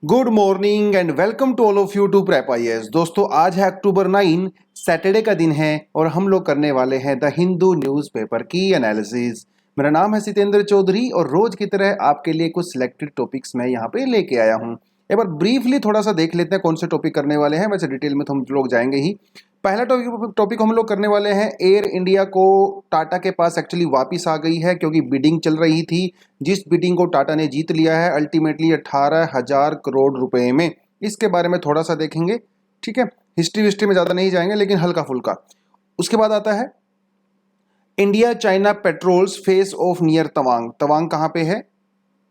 Good morning and welcome to all of you to prep IAS. दोस्तों आज है अक्टूबर 9, Saturday का दिन है और हम लोग करने वाले हैं द हिंदू न्यूज़पेपर की एनालिसिस। मेरा नाम है सितेंद्र चौधरी और रोज की तरह आपके लिए कुछ सिलेक्टेड टॉपिक्स मैं यहाँ पे लेके आया हूँ। एक बार ब्रीफली थोड़ा सा देख लेते हैं कौन से टॉपिक करने वाले हैं, वैसे डिटेल में तो हम लोग जाएंगे ही। पहला टॉपिक हम लोग करने वाले हैं, एयर इंडिया को टाटा के पास एक्चुअली वापस आ गई है क्योंकि बिडिंग चल रही थी, जिस बिडिंग को टाटा ने जीत लिया है अल्टीमेटली 18,000 करोड़ रुपए में। इसके बारे में थोड़ा सा देखेंगे, ठीक है। हिस्ट्री में ज़्यादा नहीं जाएंगे लेकिन हल्का फुल्का। उसके बाद आता है India China patrols face of near Tawang. Tawang कहाँ पे है?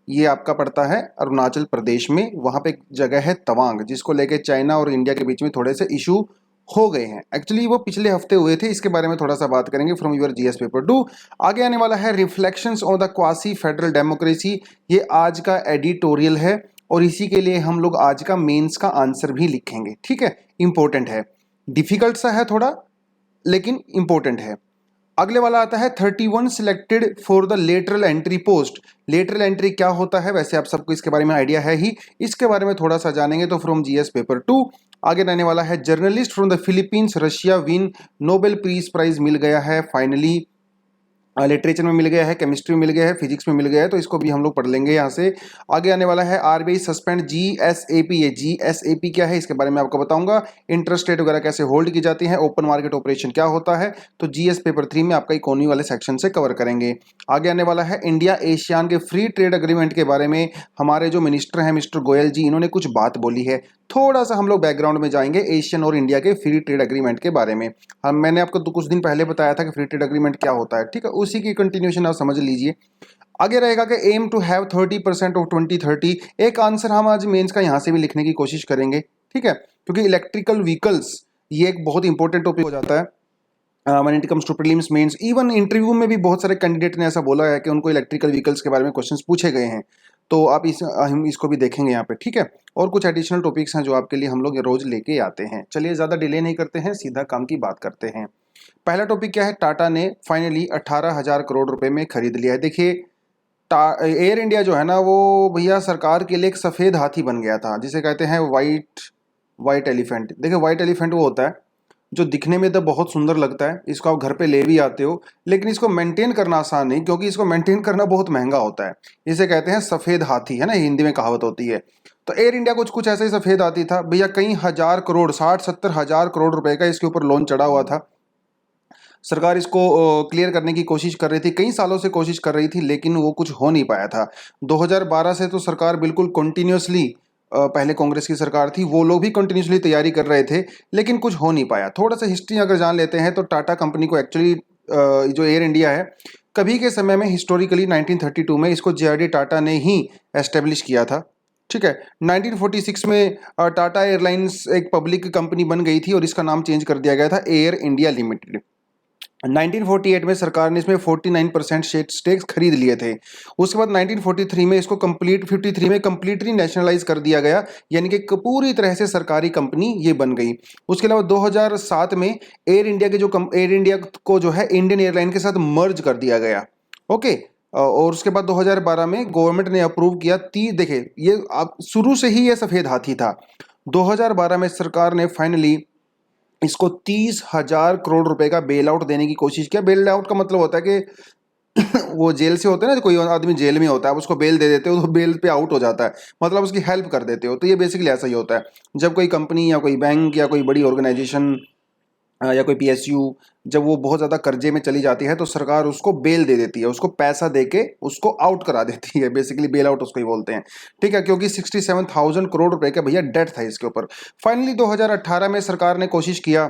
ये आपका पड़ता है अरुणाचल प्रदेश में। वहाँ पे एक जगह है तवांग जिसको लेके चाइना और इंडिया के बीच में थोड़े से इशू हो गए हैं। एक्चुअली वो पिछले हफ्ते हुए थे, इसके बारे में थोड़ा सा बात करेंगे फ्रॉम यूर जीएस पेपर 2। आगे आने वाला है reflections on the quasi federal democracy. ये आज का एडिटोरियल है और इसी के लिए हम लोग आज का मेंस का आंसर भी लिखेंगे, ठीक है। इंपॉर्टेंट है, डिफिकल्ट सा है थोड़ा लेकिन इंपॉर्टेंट है। अगले वाला आता है 31 selected for the lateral entry post. Lateral entry क्या होता है? वैसे आप सबको इसके बारे में आइडिया है ही, इसके बारे में थोड़ा सा जानेंगे तो फ्रॉम जीएस पेपर 2। आगे रहने वाला है journalist from the Philippines Russia win Nobel Peace Prize मिल गया है फाइनली। लिटरेचर में मिल गया है, केमिस्ट्री में मिल गया है, फिजिक्स में मिल गया है, तो इसको भी हम लोग पढ़ लेंगे यहाँ से। आगे आने वाला है आरबीआई सस्पेंड जीएसएपी। ये जीएसएपी क्या है इसके बारे में आपको बताऊंगा। इंटरेस्ट रेट वगैरह कैसे होल्ड की जाती है, ओपन मार्केट ऑपरेशन क्या होता है, तो जीएस पेपर 3 में आपका इकोनॉमी वाले सेक्शन से कवर करेंगे। आगे आने वाला है इंडिया एशियान के फ्री ट्रेड अग्रीमेंट के बारे में। हमारे जो मिनिस्टर हैं मिस्टर गोयल जी, इन्होंने कुछ बात बोली है। थोड़ा सा हम लोग बैकग्राउंड में जाएंगे एशियन और इंडिया के फ्री ट्रेड अग्रीमेंट के बारे में। मैंने आपको तो कुछ दिन पहले बताया था कि फ्री ट्रेड अग्रीमेंट क्या होता है, ठीक है, उसी की कंटिन्यूशन आप समझ लीजिए। आगे रहेगा कि एम टू हैव 30% ऑफ 2030। एक आंसर हम आज मेंस का यहाँ से भी लिखने की कोशिश करेंगे, ठीक है, क्योंकि इलेक्ट्रिकल व्हीकल्स ये एक बहुत इंपॉर्टेंट टॉपिक हो जाता है when it comes to prelims mains. Even interview में भी बहुत सारे कैंडिडेट ने ऐसा बोला है कि उनको इलेक्ट्रिकल व्हीकल्स के बारे में क्वेश्चंस पूछे गए हैं, तो आप हम इसको भी देखेंगे यहाँ पे, ठीक है। और कुछ एडिशनल टॉपिक्स हैं जो आपके लिए हम लोग रोज लेके आते हैं। चलिए ज़्यादा डिले नहीं करते हैं, सीधा काम की बात करते हैं। पहला टॉपिक क्या है? टाटा ने फाइनली 18,000 करोड़ रुपए में खरीद लिया है। देखिए एयर इंडिया जो है ना, वो भैया सरकार के लिए एक सफ़ेद हाथी बन गया था, जिसे कहते हैं वाइट वाइट एलिफेंट। देखिए वाइट एलिफेंट वो होता है जो दिखने में तो बहुत सुंदर लगता है, इसको आप घर पे ले भी आते हो, लेकिन इसको मेंटेन करना आसान नहीं, क्योंकि इसको मेंटेन करना बहुत महंगा होता है। इसे कहते हैं सफ़ेद हाथी, है ना, हिंदी में कहावत होती है। तो एयर इंडिया कुछ ऐसा ही सफ़ेद हाथी था भैया। कई हजार करोड़, 60-70 हजार करोड़ रुपए का इसके ऊपर लोन चढ़ा हुआ था। सरकार इसको क्लियर करने की कोशिश कर रही थी, कई सालों से कोशिश कर रही थी, लेकिन वो कुछ हो नहीं पाया था। 2012 से तो सरकार बिल्कुल कंटिन्यूसली, पहले कांग्रेस की सरकार थी, वो लोग भी कंटिन्यूसली तैयारी कर रहे थे, लेकिन कुछ हो नहीं पाया। थोड़ा सा हिस्ट्री अगर जान लेते हैं तो टाटा कंपनी को एक्चुअली जो एयर इंडिया है, कभी के समय में हिस्टोरिकली 1932 में इसको जेआरडी टाटा ने ही एस्टेब्लिश किया था, ठीक है। 1946 में टाटा एयरलाइंस एक पब्लिक कंपनी बन गई थी और इसका नाम चेंज कर दिया गया था एयर इंडिया लिमिटेड। 1948 में सरकार ने इसमें 49% स्टेक्स खरीद लिए थे। उसके बाद 1943 में इसको 53 में कंप्लीटली नेशनलाइज कर दिया गया, यानी कि पूरी तरह से सरकारी कंपनी ये बन गई। उसके अलावा 2007 में एयर इंडिया को जो है इंडियन एयरलाइन के साथ मर्ज कर दिया गया, ओके। और उसके बाद 2012 में गवर्नमेंट ने अप्रूव किया। देखिए ये आप शुरू से ही ये सफ़ेद हाथी था। 2012 में सरकार ने फाइनली इसको 30,000 करोड़ रुपए का बेल आउट देने की कोशिश किया। बेल आउट का मतलब होता है कि वो जेल से होता है ना, कोई आदमी जेल में होता है, आप उसको बेल दे देते हो तो बेल पे आउट हो जाता है, मतलब उसकी हेल्प कर देते हो। तो ये बेसिकली ऐसा ही होता है, जब कोई कंपनी या कोई बैंक या कोई बड़ी ऑर्गेनाइजेशन या कोई पीएसयू जब वो बहुत ज़्यादा कर्जे में चली जाती है तो सरकार उसको बेल दे देती है, उसको पैसा दे के उसको आउट करा देती है। बेसिकली बेल आउट उसको ही बोलते हैं, ठीक है, क्योंकि 67,000 करोड़ रुपए का भैया डेट था इसके ऊपर। फाइनली 2018 में सरकार ने कोशिश किया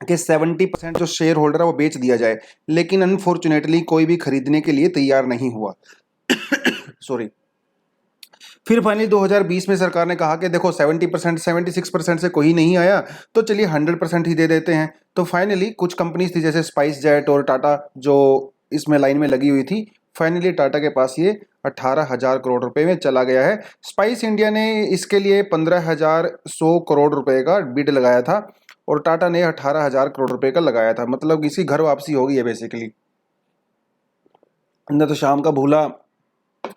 कि 70% जो शेयर होल्डर है वो बेच दिया जाए, लेकिन अनफॉर्चुनेटली कोई भी खरीदने के लिए तैयार नहीं हुआ। सॉरी। फिर फाइनली 2020 में सरकार ने कहा कि देखो 70%, 76% से कोई नहीं आया, तो चलिए 100% ही दे देते हैं। तो फाइनली कुछ कंपनीज थी जैसे स्पाइस जेट और टाटा जो इसमें लाइन में लगी हुई थी, फाइनली टाटा के पास ये 18,000 करोड़ रुपए में चला गया है। स्पाइस इंडिया ने इसके लिए 15,100 करोड़ रुपए का बिड लगाया था और टाटा ने 18,000 करोड़ रुपए का लगाया था। मतलब इसी घर वापसी हो गई है बेसिकली। न तो शाम का भूला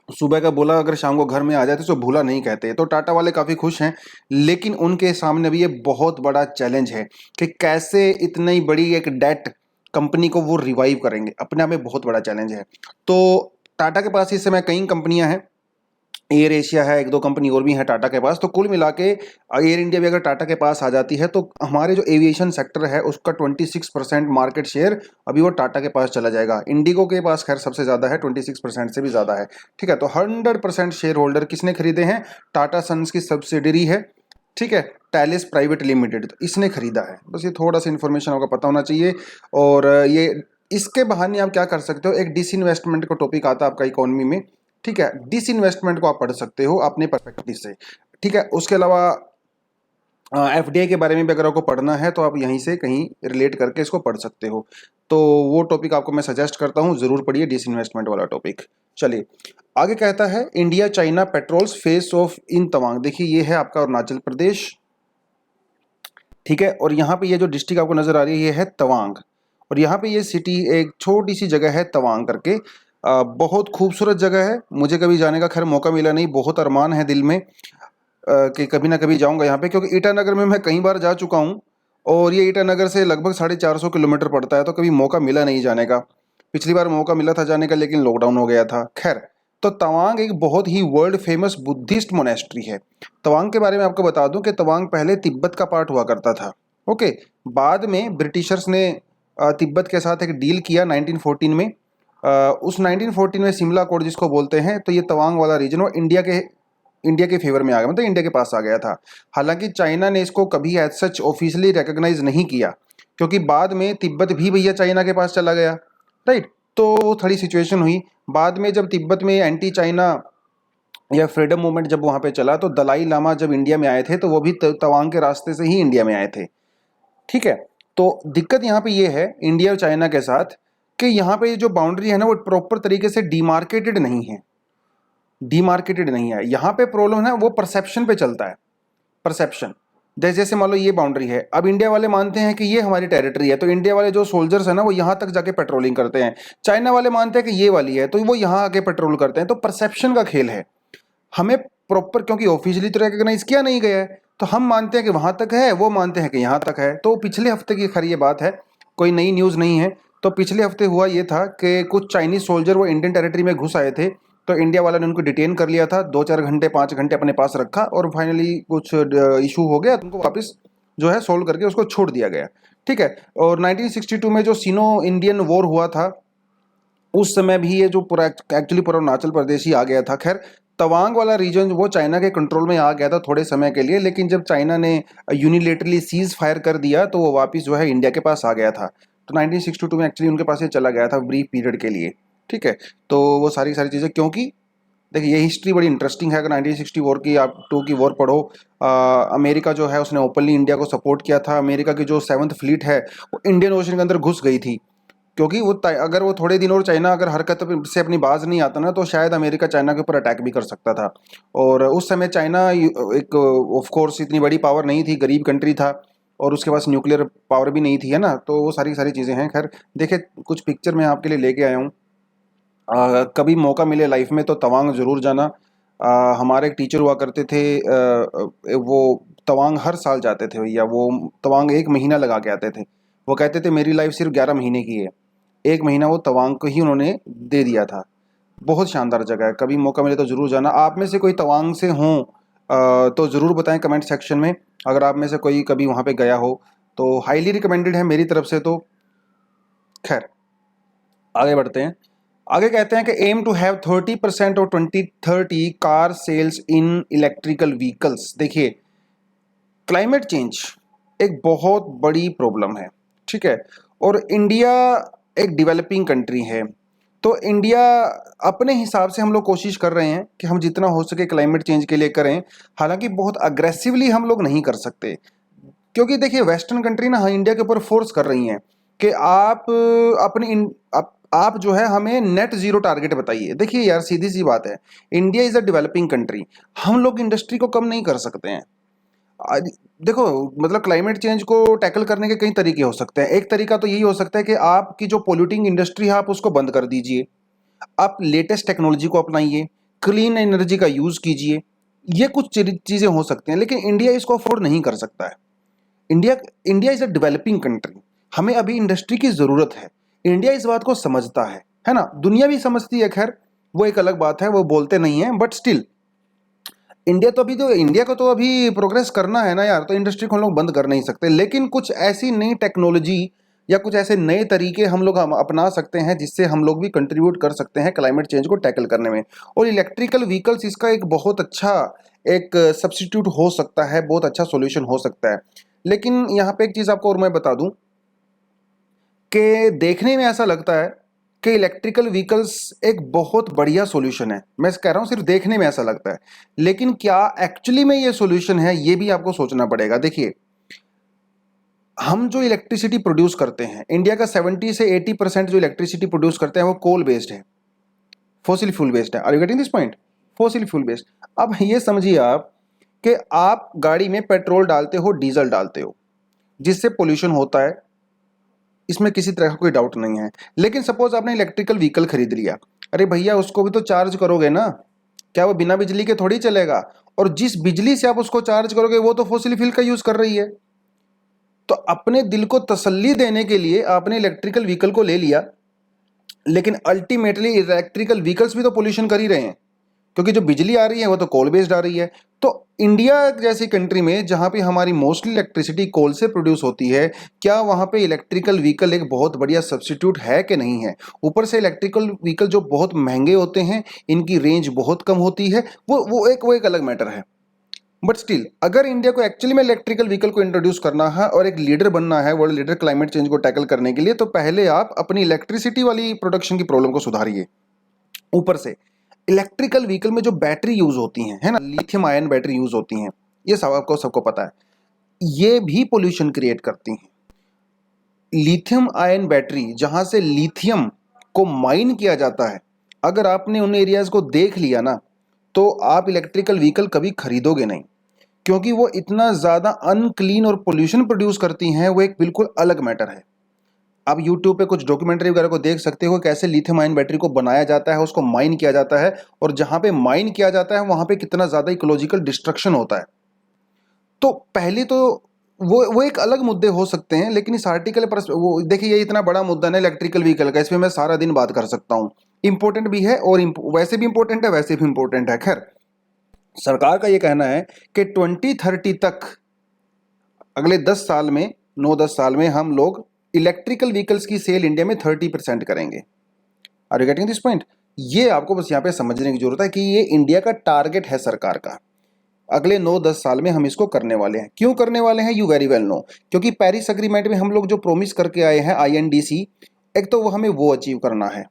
सुबह का बोला अगर शाम को घर में आ जाए तो उसको भूला नहीं कहते। तो टाटा वाले काफ़ी खुश हैं, लेकिन उनके सामने भी ये बहुत बड़ा चैलेंज है कि कैसे इतनी बड़ी एक डेट कंपनी को वो रिवाइव करेंगे। अपने आप में बहुत बड़ा चैलेंज है। तो टाटा के पास इस समय कई कंपनियां हैं, एयर एशिया है, एक दो कंपनी और भी है टाटा के पास। तो कुल मिला के एयर इंडिया भी अगर टाटा के पास आ जाती है तो हमारे जो एविएशन सेक्टर है उसका 26% मार्केट शेयर अभी वो टाटा के पास चला जाएगा। इंडिगो के पास खैर सबसे ज़्यादा है, 26% से भी ज़्यादा है। ठीक है, तो 100% शेयर होल्डर किसने खरीदे हैं? टाटा सन्स की सब्सिडरी है, ठीक है, टैलिस प्राइवेट लिमिटेड, तो इसने खरीदा है। बस ये थोड़ा सा इन्फॉर्मेशन आपको पता होना चाहिए। और ये इसके बहाने आप क्या कर सकते हो, एक डिसइन्वेस्टमेंट का टॉपिक आता है आपका इकोनॉमी में, ठीक है, डिसइन्वेस्टमेंट को आप पढ़ सकते हो अपने पर्सपेक्टिव से। ठीक है, उसके अलावा एफडीआई के बारे में भी अगर आपको पढ़ना है तो आप यहीं से कहीं रिलेट करके इसको पढ़ सकते हो। तो वो टॉपिक आपको मैं सजेस्ट करता हूँ, ज़रूर पढ़िए डिसइन्वेस्टमेंट वाला टॉपिक। चलिए आगे कहता है India China patrols face off in Tawang. देखिए ये है आपका अरुणाचल प्रदेश, ठीक है, और यहाँ पे ये जो डिस्ट्रिक्ट आपको नज़र आ रही है ये है तवांग। और यहाँ पे ये सिटी एक छोटी सी जगह है तवांग करके, बहुत खूबसूरत जगह है। मुझे कभी जाने का खैर मौका मिला नहीं, बहुत अरमान है दिल में कि कभी ना कभी जाऊंगा यहाँ पे, क्योंकि ईटानगर में मैं कई बार जा चुका हूँ और ये ईटानगर से लगभग 450 किलोमीटर पड़ता है, तो कभी मौका मिला नहीं जाने का। पिछली बार मौका मिला था जाने का लेकिन लॉकडाउन हो गया था। खैर, तो तवांग एक बहुत ही वर्ल्ड फेमस बुद्धिस्ट मोनेस्ट्री है। तवांग के बारे में आपको बता दूं कि तवांग पहले तिब्बत का पार्ट हुआ करता था। ओके, बाद में ब्रिटिशर्स ने तिब्बत के साथ एक डील किया 1914 में। उस 1914 में सिमला कोड जिसको बोलते हैं, तो ये तवांग वाला रीजन वो इंडिया के फेवर में आ गया, मतलब इंडिया के पास आ गया था। हालांकि चाइना ने इसको कभी एज सच ऑफिशियली रिकॉग्नाइज नहीं किया, क्योंकि बाद में तिब्बत भी भैया चाइना के पास चला गया, राइट। तो थोड़ी सिचुएशन हुई बाद में, जब तिब्बत में एंटी चाइना या फ्रीडम मूवमेंट जब वहाँ पे चला, तो दलाई लामा जब इंडिया में आए थे तो वो भी तवांग के रास्ते से ही इंडिया में आए थे। ठीक है, तो दिक्कत यहाँ पे ये है इंडिया और चाइना के साथ कि यहाँ पे जो बाउंड्री है ना वो प्रॉपर तरीके से डिमार्केटेड नहीं है, डिमार्केटेड नहीं है। यहाँ पे प्रॉब्लम है वो परसेप्शन पे चलता है, परसेप्शन। जैसे मान लो ये बाउंड्री है, अब इंडिया वाले मानते हैं कि ये हमारी टेरिटरी है, तो इंडिया वाले जो सोल्जर्स है ना वो यहाँ तक जाके पेट्रोलिंग करते हैं। चाइना वाले मानते हैं कि ये वाली है तो वो यहाँ आके पेट्रोल करते हैं। तो परसेप्शन का खेल है। हमें प्रॉपर, क्योंकि ऑफिशियली तो रिकॉग्नाइज किया नहीं गया है, तो हम मानते हैं कि वहां तक है, वो मानते हैं कि यहाँ तक है। तो पिछले हफ्ते की खैर ये बात है, कोई नई न्यूज़ नहीं है। तो पिछले हफ्ते हुआ ये था कि कुछ चाइनीज सोल्जर वो इंडियन टेरिटरी में घुस आए थे, तो इंडिया वाला ने उनको डिटेन कर लिया था, 2-4 घंटे 5 घंटे अपने पास रखा और फाइनली कुछ इशू हो गया तो उनको वापस जो है सोल्व करके उसको छोड़ दिया गया। ठीक है, और 1962 में जो सिनो इंडियन वॉर हुआ था उस समय भी ये जो पूरा एक्चुअली पूरा अरुणाचल प्रदेश ही आ गया था। खैर, तवांग वाला रीजन वो चाइना के कंट्रोल में आ गया था थोड़े समय के लिए, लेकिन जब चाइना ने यूनिलेटरली सीज फायर कर दिया तो वो वापस जो है इंडिया के पास आ गया था। तो 1962 में एक्चुअली उनके पास ये चला गया था ब्रीफ पीरियड के लिए। ठीक है, तो वो सारी सारी चीज़ें, क्योंकि देखिए ये हिस्ट्री बड़ी इंटरेस्टिंग है। अगर 1960 वॉर की आप 2 की वॉर पढ़ो, अमेरिका जो है उसने ओपनली इंडिया को सपोर्ट किया था। अमेरिका की जो 7th फ्लीट है वो इंडियन ओशन के अंदर घुस गई थी, क्योंकि वो अगर वो थोड़े दिन और चाइना अगर हरकत से अपनी बाज नहीं आता ना तो शायद अमेरिका चाइना के ऊपर अटैक भी कर सकता था। और उस समय चाइना एक ऑफ कोर्स इतनी बड़ी पावर नहीं थी, गरीब कंट्री था और उसके पास न्यूक्लियर पावर भी नहीं थी, है ना। तो वो सारी सारी चीज़ें हैं। खैर देखिए, कुछ पिक्चर मैं आपके लिए लेके आया हूँ। कभी मौका मिले लाइफ में तो तवांग ज़रूर जाना। हमारे एक टीचर हुआ करते थे, वो तवांग हर साल जाते थे भैया। वो तवांग 1 महीना लगा के आते थे। वो कहते थे मेरी लाइफ सिर्फ 11 महीने की है, 1 महीना वो तवांग को ही उन्होंने दे दिया था। बहुत शानदार जगह है, कभी मौका मिले तो ज़रूर जाना। आप में से कोई तवांग से हों तो ज़रूर बताएं कमेंट सेक्शन में। अगर आप में से कोई कभी वहाँ पे गया हो तो हाईली रिकमेंडेड है मेरी तरफ से। तो खैर आगे बढ़ते हैं। आगे कहते हैं कि एम टू हैव 30% और 2030 car sales in electrical vehicles. देखिए, क्लाइमेट चेंज एक बहुत बड़ी प्रॉब्लम है, ठीक है, और इंडिया एक डेवलपिंग कंट्री है। तो इंडिया अपने हिसाब से हम लोग कोशिश कर रहे हैं कि हम जितना हो सके क्लाइमेट चेंज के लिए करें। हालांकि बहुत अग्रेसिवली हम लोग नहीं कर सकते, क्योंकि देखिए वेस्टर्न कंट्री ना इंडिया के ऊपर फोर्स कर रही हैं कि आप अपनी आप जो है हमें नेट जीरो टारगेट बताइए। देखिए यार, सीधी सी बात है, India is a developing country, हम लोग इंडस्ट्री को कम नहीं कर सकते हैं। देखो, मतलब क्लाइमेट चेंज को टैकल करने के कई तरीके हो सकते हैं। एक तरीका तो यही हो सकता है कि आपकी जो पोल्यूटिंग इंडस्ट्री है आप उसको बंद कर दीजिए, आप लेटेस्ट टेक्नोलॉजी को अपनाइए, क्लीन एनर्जी का यूज़ कीजिए, ये कुछ चीज़ें हो सकती हैं, लेकिन इंडिया इसको अफोर्ड नहीं कर सकता है। India is a developing country, हमें अभी इंडस्ट्री की ज़रूरत है। इंडिया इस बात को समझता है ना। दुनिया भी समझती है, खैर वो एक अलग बात है, वो बोलते नहीं है, बट स्टिल इंडिया को तो अभी प्रोग्रेस करना है ना यार, तो इंडस्ट्री को हम लोग बंद कर नहीं सकते। लेकिन कुछ ऐसी नई टेक्नोलॉजी या कुछ ऐसे नए तरीके हम लोग अपना सकते हैं जिससे हम लोग भी कंट्रीब्यूट कर सकते हैं क्लाइमेट चेंज को टैकल करने में। और इलेक्ट्रिकल व्हीकल्स इसका एक बहुत अच्छा एक सब्स्टिट्यूट हो सकता है, बहुत अच्छा सॉल्यूशन हो सकता है। लेकिन यहाँ पे एक चीज़ आपको और मैं बता दूं कि देखने में ऐसा लगता है कि इलेक्ट्रिकल व्हीकल्स एक बहुत बढ़िया सॉल्यूशन है। मैं कह रहा हूँ सिर्फ देखने में ऐसा लगता है, लेकिन क्या एक्चुअली में ये सॉल्यूशन है, ये भी आपको सोचना पड़ेगा। देखिए, हम जो इलेक्ट्रिसिटी प्रोड्यूस करते हैं, इंडिया का 70 से 80% जो इलेक्ट्रिसिटी प्रोड्यूस करते हैं वो कोल बेस्ड है, फॉसिल फ्यूल बेस्ड है। Are you getting this point? Fossil fuel based. अब ये समझिए आप कि आप गाड़ी में पेट्रोल डालते हो, डीजल डालते हो, जिससे पोल्यूशन होता है, इसमें किसी तरह का कोई डाउट नहीं है। लेकिन सपोज आपने इलेक्ट्रिकल व्हीकल खरीद लिया, अरे भैया उसको भी तो चार्ज करोगे ना, क्या वो बिना बिजली के थोड़ी चलेगा? और जिस बिजली से आप उसको चार्ज करोगे वो तो फॉसिल फ्यूल का यूज कर रही है। तो अपने दिल को तसल्ली देने के लिए आपने इलेक्ट्रिकल व्हीकल को ले लिया, लेकिन अल्टीमेटली इलेक्ट्रिकल व्हीकल्स भी तो पोल्यूशन कर ही रहे हैं, क्योंकि जो बिजली आ रही है वो तो कोल बेस्ड आ रही है। तो इंडिया जैसी कंट्री में जहां पे हमारी मोस्टली इलेक्ट्रिसिटी कोल से प्रोड्यूस होती है, क्या वहां पे इलेक्ट्रिकल व्हीकल एक बहुत बढ़िया सब्स्टिट्यूट है कि नहीं है? ऊपर से इलेक्ट्रिकल व्हीकल जो बहुत महंगे होते हैं, इनकी रेंज बहुत कम होती है, वो एक अलग मैटर है। बट स्टिल अगर इंडिया को एक्चुअली में इलेक्ट्रिकल व्हीकल को इंट्रोड्यूस करना है और एक लीडर बनना है, वर्ल्ड लीडर क्लाइमेट चेंज को टैकल करने के लिए, तो पहले आप अपनी इलेक्ट्रिसिटी वाली प्रोडक्शन की प्रॉब्लम को सुधारिए। ऊपर से इलेक्ट्रिकल व्हीकल में जो बैटरी यूज होती हैं, है ना, लिथियम आयन बैटरी यूज होती हैं, ये सब आपको सबको पता है, ये भी पोल्यूशन क्रिएट करती हैं। लिथियम आयन बैटरी, जहां से लिथियम को माइन किया जाता है, अगर आपने उन एरियाज को देख लिया ना, तो आप इलेक्ट्रिकल व्हीकल कभी खरीदोगे नहीं, क्योंकि वो इतना ज़्यादा अनक्लीन और पोल्यूशन प्रोड्यूस करती हैं, वो एक बिल्कुल अलग मैटर है। आप YouTube पे कुछ डॉक्यूमेंट्री वगैरह को देख सकते हो, कैसे लिथियम आयन बैटरी को बनाया जाता है, उसको माइन किया जाता है, और जहाँ पे माइन किया जाता है वहाँ पे कितना ज़्यादा इकोलॉजिकल डिस्ट्रक्शन होता है। तो पहले तो वो एक अलग मुद्दे हो सकते हैं, लेकिन इस आर्टिकल पर वो देखिए, ये इतना बड़ा मुद्दा है इलेक्ट्रिकल व्हीकल का, इसमें मैं सारा दिन बात कर सकता हूँ। इंपॉर्टेंट भी है और वैसे भी इंपॉर्टेंट है, वैसे भी इंपॉर्टेंट है। खैर, सरकार का ये कहना है कि 2030 तक, अगले 10 साल में, 9-10 साल में हम लोग इलेक्ट्रिकल व्हीकल्स की सेल इंडिया में 30% करेंगे। Are you getting this point? ये आपको बस यहाँ पे समझने की जरूरत है कि ये इंडिया का टारगेट है सरकार का। अगले 9-10 साल में हम इसको करने वाले हैं। क्यों करने वाले हैं? यू वेरी वेल नो, क्योंकि पेरिस एग्रीमेंट में हम लोग जो प्रोमिस करके आए हैं, INDC, एक तो वो हमें वो अचीव करना है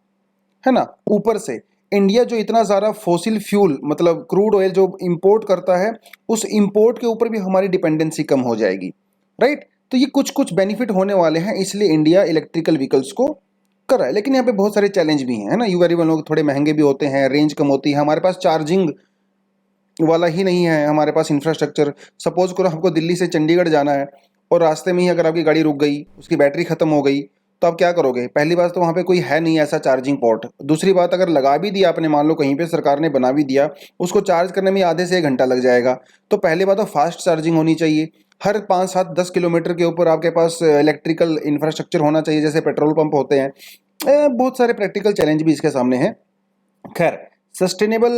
ना। ऊपर से इंडिया जो इतना ज़्यादा फॉसिल फ्यूल मतलब क्रूड ऑयल जो इंपोर्ट करता है, उस इंपोर्ट के ऊपर भी हमारी डिपेंडेंसी कम हो जाएगी, राइट? तो ये कुछ कुछ बेनिफिट होने वाले हैं, इसलिए इंडिया इलेक्ट्रिकल व्हीकल्स को कर रहा है। लेकिन यहाँ पे बहुत सारे चैलेंज भी हैं, है ना। यू वेरी वेल, लोग थोड़े महंगे भी होते हैं, रेंज कम होती है, हमारे पास चार्जिंग वाला ही नहीं है, हमारे पास इंफ्रास्ट्रक्चर। सपोज करो आपको दिल्ली से चंडीगढ़ जाना है और रास्ते में ही अगर आपकी गाड़ी रुक गई, उसकी बैटरी खत्म हो गई, तो आप क्या करोगे? पहली बात तो वहाँ पे कोई है नहीं ऐसा चार्जिंग पोर्ट। दूसरी बात, अगर लगा भी दिया आपने, मान लो कहीं पे सरकार ने बना भी दिया, उसको चार्ज करने में आधे से 1 घंटा लग जाएगा। तो पहली बात तो फास्ट चार्जिंग होनी चाहिए। हर 5-7-10 किलोमीटर के ऊपर आपके पास इलेक्ट्रिकल इंफ्रास्ट्रक्चर होना चाहिए, जैसे पेट्रोल पंप होते हैं। बहुत सारे प्रैक्टिकल चैलेंज भी इसके सामने हैं। खैर, सस्टेनेबल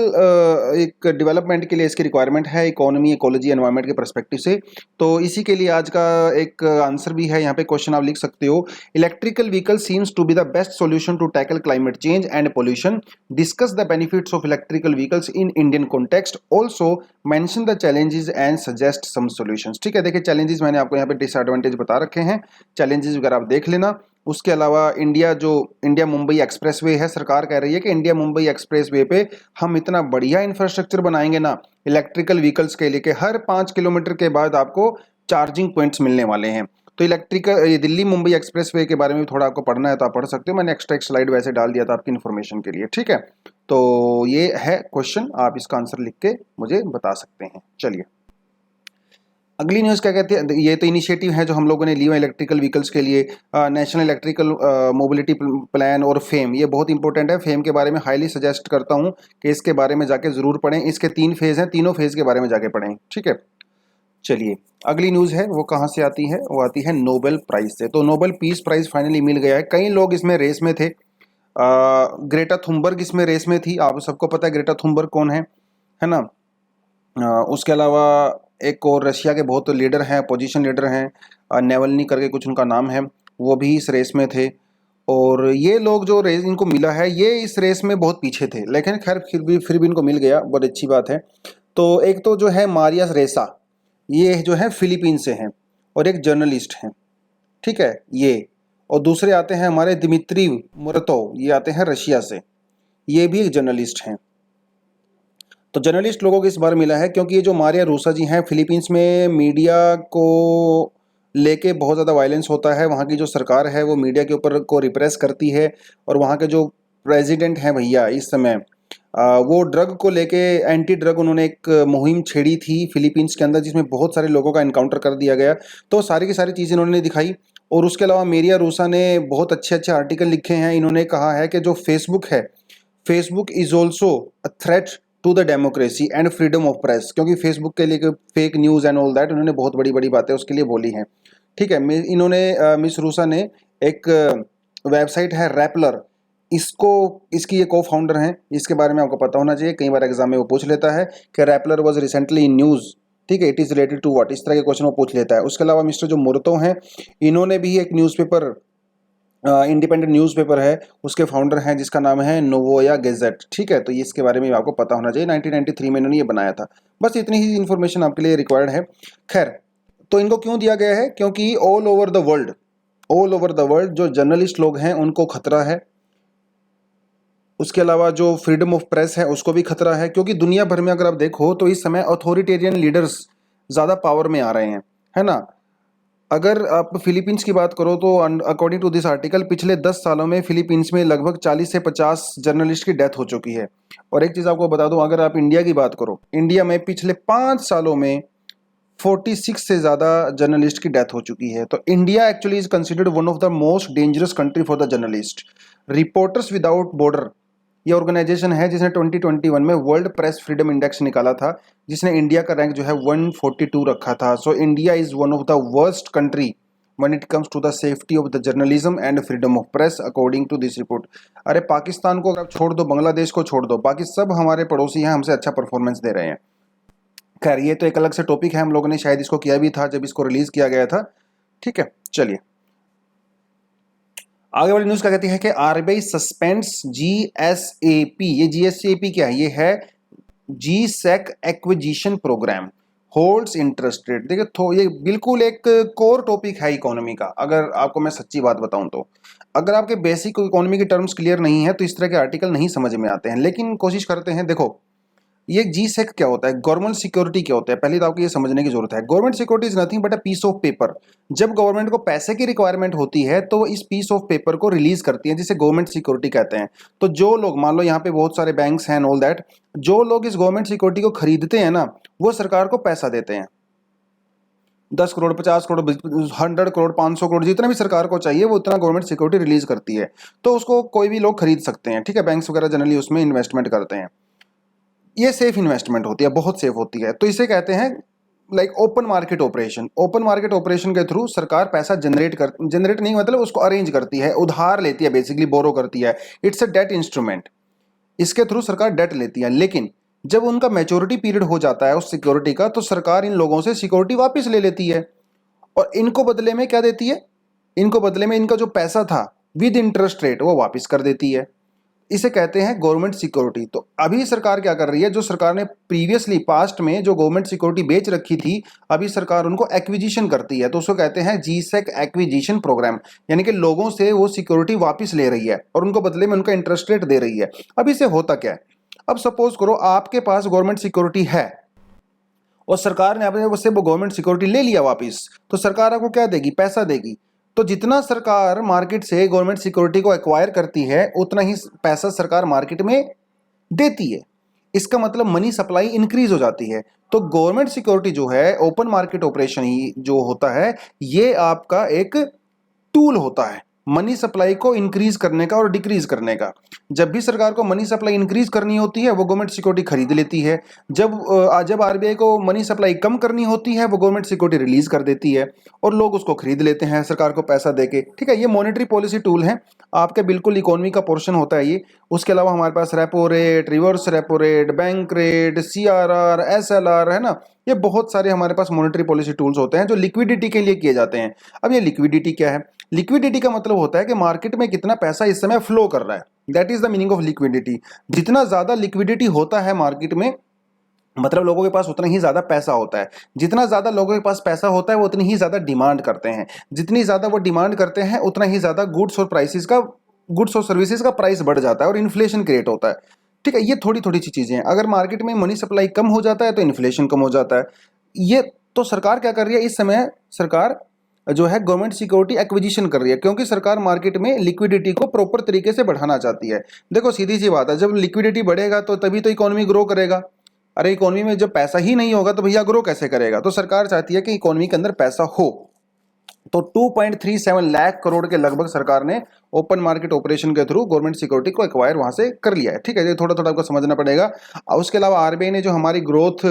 एक डेवलपमेंट के लिए इसकी रिक्वायरमेंट है, इकोनॉमी, इकोलॉजी, एनवायरनमेंट के पर्सपेक्टिव से। तो इसी के लिए आज का एक आंसर भी है, यहाँ पे क्वेश्चन आप लिख सकते हो। Electrical vehicle seems to be the best solution to tackle climate change and pollution. Discuss the benefits of electrical vehicles in Indian context. Also mention the challenges and suggest some solutions. ठीक है, देखिए challenges मैंने आपको यहाँ पे disadvantage बता रखे हैं, चैलेंजेस वगैरह आप देख लेना। उसके अलावा इंडिया मुंबई एक्सप्रेसवे है, सरकार कह रही है कि इंडिया मुंबई एक्सप्रेसवे पे हम इतना बढ़िया इंफ्रास्ट्रक्चर बनाएंगे ना इलेक्ट्रिकल व्हीकल्स के लिए, कि हर 5 किलोमीटर के बाद आपको चार्जिंग पॉइंट्स मिलने वाले हैं। तो ये दिल्ली मुंबई एक्सप्रेसवे के बारे में भी थोड़ा आपको पढ़ना है तो आप पढ़ सकते हो। मैंने एक्स्ट्रा एक स्लाइड वैसे डाल दिया था आपकी इन्फॉर्मेशन के लिए। ठीक है, तो ये है क्वेश्चन, आप इसका आंसर लिख के मुझे बता सकते हैं। चलिए, अगली न्यूज़ क्या कहती है, ये तो इनिशिएटिव है जो हम लोगों ने लिया इलेक्ट्रिकल व्हीकल्स के लिए, नेशनल इलेक्ट्रिकल मोबिलिटी प्लान और फेम, ये बहुत इंपॉर्टेंट है। फेम के बारे में हाईली सजेस्ट करता हूँ कि इसके बारे में जाके ज़रूर पढ़ें। इसके 3 फेज़ हैं, तीनों फेज़ के बारे में जाके पढ़ें, ठीक है। चलिए अगली न्यूज़ है वो कहाँ से आती है, वो आती है नोबेल प्राइज़ से। तो नोबेल पीस प्राइज़ फाइनली मिल गया है। कई लोग इसमें रेस में थे। ग्रेटा थुनबर्ग इसमें रेस में थी, आप सबको पता है ग्रेटा थुनबर्ग कौन है ना। उसके अलावा एक और रशिया के बहुत लीडर हैं, अपोजिशन लीडर हैं, नेवल्नी करके कुछ उनका नाम है, वो भी इस रेस में थे। और ये लोग जो रेस इनको मिला है, ये इस रेस में बहुत पीछे थे, लेकिन खैर फिर भी इनको मिल गया, बहुत अच्छी बात है। तो एक तो जो है मारिया रेसा, ये जो है फिलीपीन से हैं और एक जर्नलिस्ट हैं, ठीक है ये। और दूसरे आते हैं हमारे दिमित्री मुरातोव, ये आते हैं रशिया से, ये भी एक जर्नलिस्ट हैं। तो जर्नलिस्ट लोगों को इस बार मिला है क्योंकि ये जो मारिया रूसा जी हैं, फिलीपींस में मीडिया को लेके बहुत ज़्यादा वायलेंस होता है। वहाँ की जो सरकार है वो मीडिया के ऊपर को रिप्रेस करती है, और वहाँ के जो प्रेसिडेंट हैं भैया इस समय, वो ड्रग को लेके एंटी ड्रग उन्होंने एक मुहिम छेड़ी थी फिलीपींस के अंदर, जिसमें बहुत सारे लोगों का इनकाउंटर कर दिया गया। तो सारी की सारी चीज़ें इन्होंने दिखाई। और उसके अलावा मेरिया रूसा ने बहुत अच्छे अच्छे आर्टिकल लिखे हैं। इन्होंने कहा है कि जो फेसबुक है, Facebook is also a threat to the democracy and freedom of press, क्योंकि फेसबुक के लिए fake news and all that उन्होंने बहुत बड़ी बड़ी बातें उसके लिए बोली हैं, ठीक है। इन्होंने मिस रूसा ने एक वेबसाइट है रैपलर, इसको इसकी ये को फाउंडर हैं, इसके बारे में आपको पता होना चाहिए, कई बार एग्जाम में वो पूछ लेता है कि Rappler was recently in news, ठीक है, it is related to what, इस तरह के क्वेश्चन वो पूछ लेता है। उसके अलावा मिस्टर जो मुर्तो हैं, इन्होंने भी एक न्यूज़पेपर, इंडिपेंडेंट न्यूज़पेपर है, उसके फाउंडर हैं, जिसका नाम है नोवोया गेजेट, ठीक है। तो ये इसके बारे में आपको पता होना चाहिए, 1993 में इन्होंने ये बनाया था। बस इतनी ही इन्फॉर्मेशन आपके लिए रिक्वायर्ड है। खैर, तो इनको क्यों दिया गया है, क्योंकि ऑल ओवर द वर्ल्ड जो जर्नलिस्ट लोग हैं उनको खतरा है। उसके अलावा जो फ्रीडम ऑफ प्रेस है उसको भी खतरा है, क्योंकि दुनिया भर में अगर आप देखो तो इस समय अथॉरिटेरियन लीडर्स ज़्यादा पावर में आ रहे हैं, है ना। अगर आप फिलीपींस की बात करो तो अकॉर्डिंग टू दिस आर्टिकल पिछले 10 सालों में फिलीपींस में लगभग 40 से 50 जर्नलिस्ट की डेथ हो चुकी है। और एक चीज़ आपको बता दूं, अगर आप इंडिया की बात करो, इंडिया में पिछले 5 सालों में 46 से ज़्यादा जर्नलिस्ट की डेथ हो चुकी है। तो India actually is considered one of the most dangerous country for the journalist. Reporters without border ये ऑर्गेनाइजेशन है जिसने 2021 में वर्ल्ड प्रेस फ्रीडम इंडेक्स निकाला था, जिसने इंडिया का रैंक जो है 142 रखा था। So India is one of the worst country when it comes to the safety of the journalism and freedom of press according to this report। अरे पाकिस्तान को अगर छोड़ दो, बांग्लादेश को छोड़ दो, बाकी सब हमारे पड़ोसी हैं, हमसे अच्छा परफॉर्मेंस दे रहे हैं। खैर ये तो एक अलग से टॉपिक है, हम लोगों ने शायद इसको किया भी था जब इसको रिलीज किया गया था, ठीक है। चलिए आगे वाली न्यूज क्या कहती है कि आरबीआई सस्पेंड्स जीएसएपी। ये जीएसएपी क्या है, ये है G sec acquisition programme holds interest rate. देखिए तो ये बिल्कुल एक कोर टॉपिक है इकोनॉमी का, अगर आपको मैं सच्ची बात बताऊं तो। अगर आपके बेसिक इकोनॉमी के टर्म्स क्लियर नहीं है तो इस तरह के आर्टिकल नहीं समझ में आते हैं, लेकिन कोशिश करते हैं। देखो ये जी सेक क्या होता है, गवर्नमेंट सिक्योरिटी क्या होता है, पहले तो आपको ये समझने की जरूरत है। Government security is nothing but a piece of paper. जब गवर्नमेंट को पैसे की रिक्वायरमेंट होती है तो इस पीस ऑफ पेपर को रिलीज करती है, जिसे गवर्नमेंट सिक्योरिटी कहते हैं। तो जो लोग, मान लो यहाँ पे बहुत सारे बैंक्स हैं ऑल दैट, जो लोग इस गवर्नमेंट सिक्योरिटी को खरीदते हैं ना, वो सरकार को पैसा देते हैं। 10 करोड़, 50 करोड़, 100 करोड़, 500 करोड़, जितना भी सरकार को चाहिए वो उतना गवर्नमेंट सिक्योरिटी रिलीज करती है। तो उसको कोई भी लोग खरीद सकते हैं, ठीक है। बैंक्स वगैरह जनरली उसमें इन्वेस्टमेंट करते हैं। ये सेफ इन्वेस्टमेंट होती है, बहुत सेफ होती है। तो इसे कहते हैं like open market operation. Open market operation के थ्रू सरकार पैसा जनरेट नहीं, मतलब उसको अरेंज करती है, उधार लेती है, बेसिकली बोरो करती है। इट्स अ डेट इंस्ट्रूमेंट, इसके थ्रू सरकार डेट लेती है। लेकिन जब उनका मैच्योरिटी पीरियड हो जाता है उस सिक्योरिटी का, तो सरकार इन लोगों से सिक्योरिटी वापस ले लेती है, और इनको बदले में क्या देती है, इनको बदले में इनका जो पैसा था विद इंटरेस्ट रेट वो वापस कर देती है। इसे कहते हैं गवर्नमेंट सिक्योरिटी। तो अभी सरकार क्या कर रही है, जो सरकार ने प्रीवियसली पास्ट में जो गवर्नमेंट सिक्योरिटी बेच रखी थी, अभी सरकार उनको एक्विजिशन करती है। तो उसको कहते हैं जीसेक एक्विजिशन प्रोग्राम, यानी कि लोगों से वो सिक्योरिटी वापस ले रही है और उनको बदले में उनका इंटरेस्ट रेट दे रही है। अब इससे होता क्या है, अब सपोज करो आपके पास गवर्नमेंट सिक्योरिटी है और सरकार ने आपसे वो गवर्नमेंट सिक्योरिटी ले लिया वापस, तो सरकार आपको क्या देगी, पैसा देगी। तो जितना सरकार मार्केट से गवर्नमेंट सिक्योरिटी को एक्वायर करती है, उतना ही पैसा सरकार मार्केट में देती है। इसका मतलब मनी सप्लाई इंक्रीज हो जाती है। तो गवर्नमेंट सिक्योरिटी जो है, ओपन मार्केट ऑपरेशन ही जो होता है, ये आपका एक टूल होता है मनी सप्लाई को इंक्रीज करने का और डिक्रीज करने का। जब भी सरकार को मनी सप्लाई इंक्रीज करनी होती है वो गवर्नमेंट सिक्योरिटी खरीद लेती है। जब आरबीआई को मनी सप्लाई कम करनी होती है वो गवर्नमेंट सिक्योरिटी रिलीज कर देती है और लोग उसको खरीद लेते हैं सरकार को पैसा देके। ठीक है, ये मॉनेटरी पॉलिसी टूल है, आपके बिल्कुल इकोनॉमी का पोर्शन होता है ये। उसके अलावा हमारे पास repo rate, reverse repo rate, bank rate, CRR, SLR, है ना, ये बहुत सारे हमारे पास मॉनेटरी पॉलिसी टूल्स होते हैं जो लिक्विडिटी के लिए किए जाते हैं। अब ये लिक्विडिटी क्या है? लिक्विडिटी का मतलब होता है कि मार्केट में कितना पैसा इस समय फ्लो कर रहा है, that is the meaning of liquidity. जितना ज्यादा लिक्विडिटी होता है मार्केट में, मतलब लोगों के पास उतना ही ज्यादा पैसा होता है। जितना ज्यादा लोगों के पास पैसा होता है वो उतनी ही ज्यादा डिमांड करते हैं। जितनी ज्यादा वो डिमांड करते हैं उतना ही ज्यादा गुड्स और सर्विसेज का प्राइस बढ़ जाता है और इन्फ्लेशन क्रिएट होता है। ठीक है, ये थोड़ी थोड़ी सी चीजें हैं। अगर मार्केट में मनी सप्लाई कम हो जाता है तो इन्फ्लेशन कम हो जाता है। ये तो सरकार क्या कर रही है इस समय? सरकार जो है गवर्नमेंट सिक्योरिटी एक्विजिशन कर रही है, क्योंकि सरकार मार्केट में लिक्विडिटी को प्रॉपर तरीके से बढ़ाना चाहती है। देखो सीधी सी बात है, जब लिक्विडिटी बढ़ेगा तो तभी तो इकोनॉमी ग्रो करेगा। अरे इकोनॉमी में जब पैसा ही नहीं होगा तो भैया ग्रो कैसे करेगा? तो सरकार चाहती है कि इकोनॉमी के अंदर पैसा हो। तो 2.37 लाख करोड़ के लगभग सरकार ने ओपन मार्केट ऑपरेशन के थ्रू गवर्नमेंट सिक्योरिटी को एक्वायर वहां से कर लिया है। ठीक है, ये थोड़ा थोड़ा आपको समझना पड़ेगा। उसके अलावा आरबीआई ने जो हमारी ग्रोथ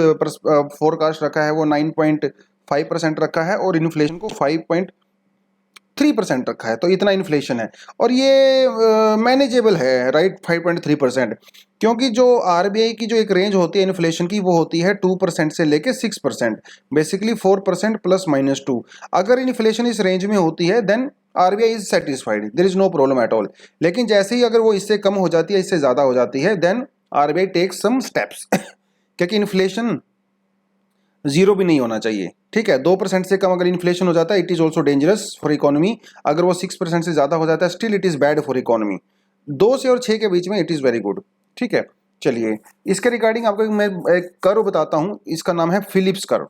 फोरकास्ट रखा है वो 9.5% रखा है और इन्फ्लेशन को 5.3% रखा है। तो इतना इन्फ्लेशन है और ये मैनेजेबल है, राइट, 5.3%। क्योंकि जो आरबीआई की जो एक रेंज होती है इन्फ्लेशन की वो होती है 2% से लेके 6%, बेसिकली 4% प्लस माइनस 2। अगर इन्फ्लेशन इस रेंज में होती है then RBI is satisfied, there is no problem at all. लेकिन जैसे ही अगर वो इससे कम हो जाती है, इससे ज़्यादा हो जाती है, then RBI takes some steps क्योंकि इन्फ्लेशन जीरो भी नहीं होना चाहिए। ठीक है, 2% से कम अगर इन्फ्लेशन हो जाता है it is also dangerous for economy. अगर वो 6% से ज्यादा हो जाता है still it is bad for economy. 2 से और 6 के बीच में इट इज वेरी गुड। ठीक है, चलिए इसके रिगार्डिंग आपको मैं एक कर्व बताता हूं, इसका नाम है फिलिप्स कर्व।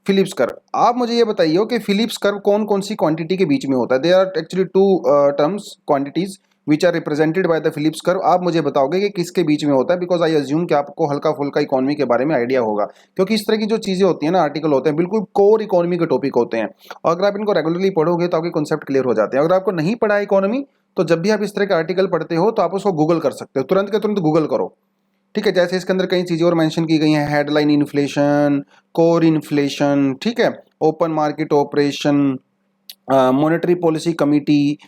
फिलिप्स कर्व, आप मुझे ये बताइए कि फिलिप्स कर्व कौन कौन सी क्वांटिटी के बीच में होता है? There are actually 2 terms quantities which are represented by the Phillips curve. आप मुझे बताओगे कि किसके बीच में होता है, बिकॉज आई अज्यूम कि आपको हल्का फुल्का इकोनॉमी के बारे में आइडिया होगा, क्योंकि इस तरह की जो चीजें होती हैं ना, आर्टिकल होते हैं, बिल्कुल कोर इकोनॉमी के टॉपिक होते हैं। और अगर आप इनको रेगुलरली पढ़ोगे तो आपके कॉन्सेप्ट क्लियर हो जाते हैं। अगर आपको नहीं पढ़ा है इकोनॉमी तो जब भी आप इस तरह के आर्टिकल पढ़ते हो तो आप उसको गूगल कर सकते हो, तुरंत के तुरंत गूगल करो। ठीक है, जैसे इसके अंदर कई चीजें और मेंशन की गई हैं, हेडलाइन इन्फ्लेशन, कोर इन्फ्लेशन, ठीक है, open market operation, monetary policy committee,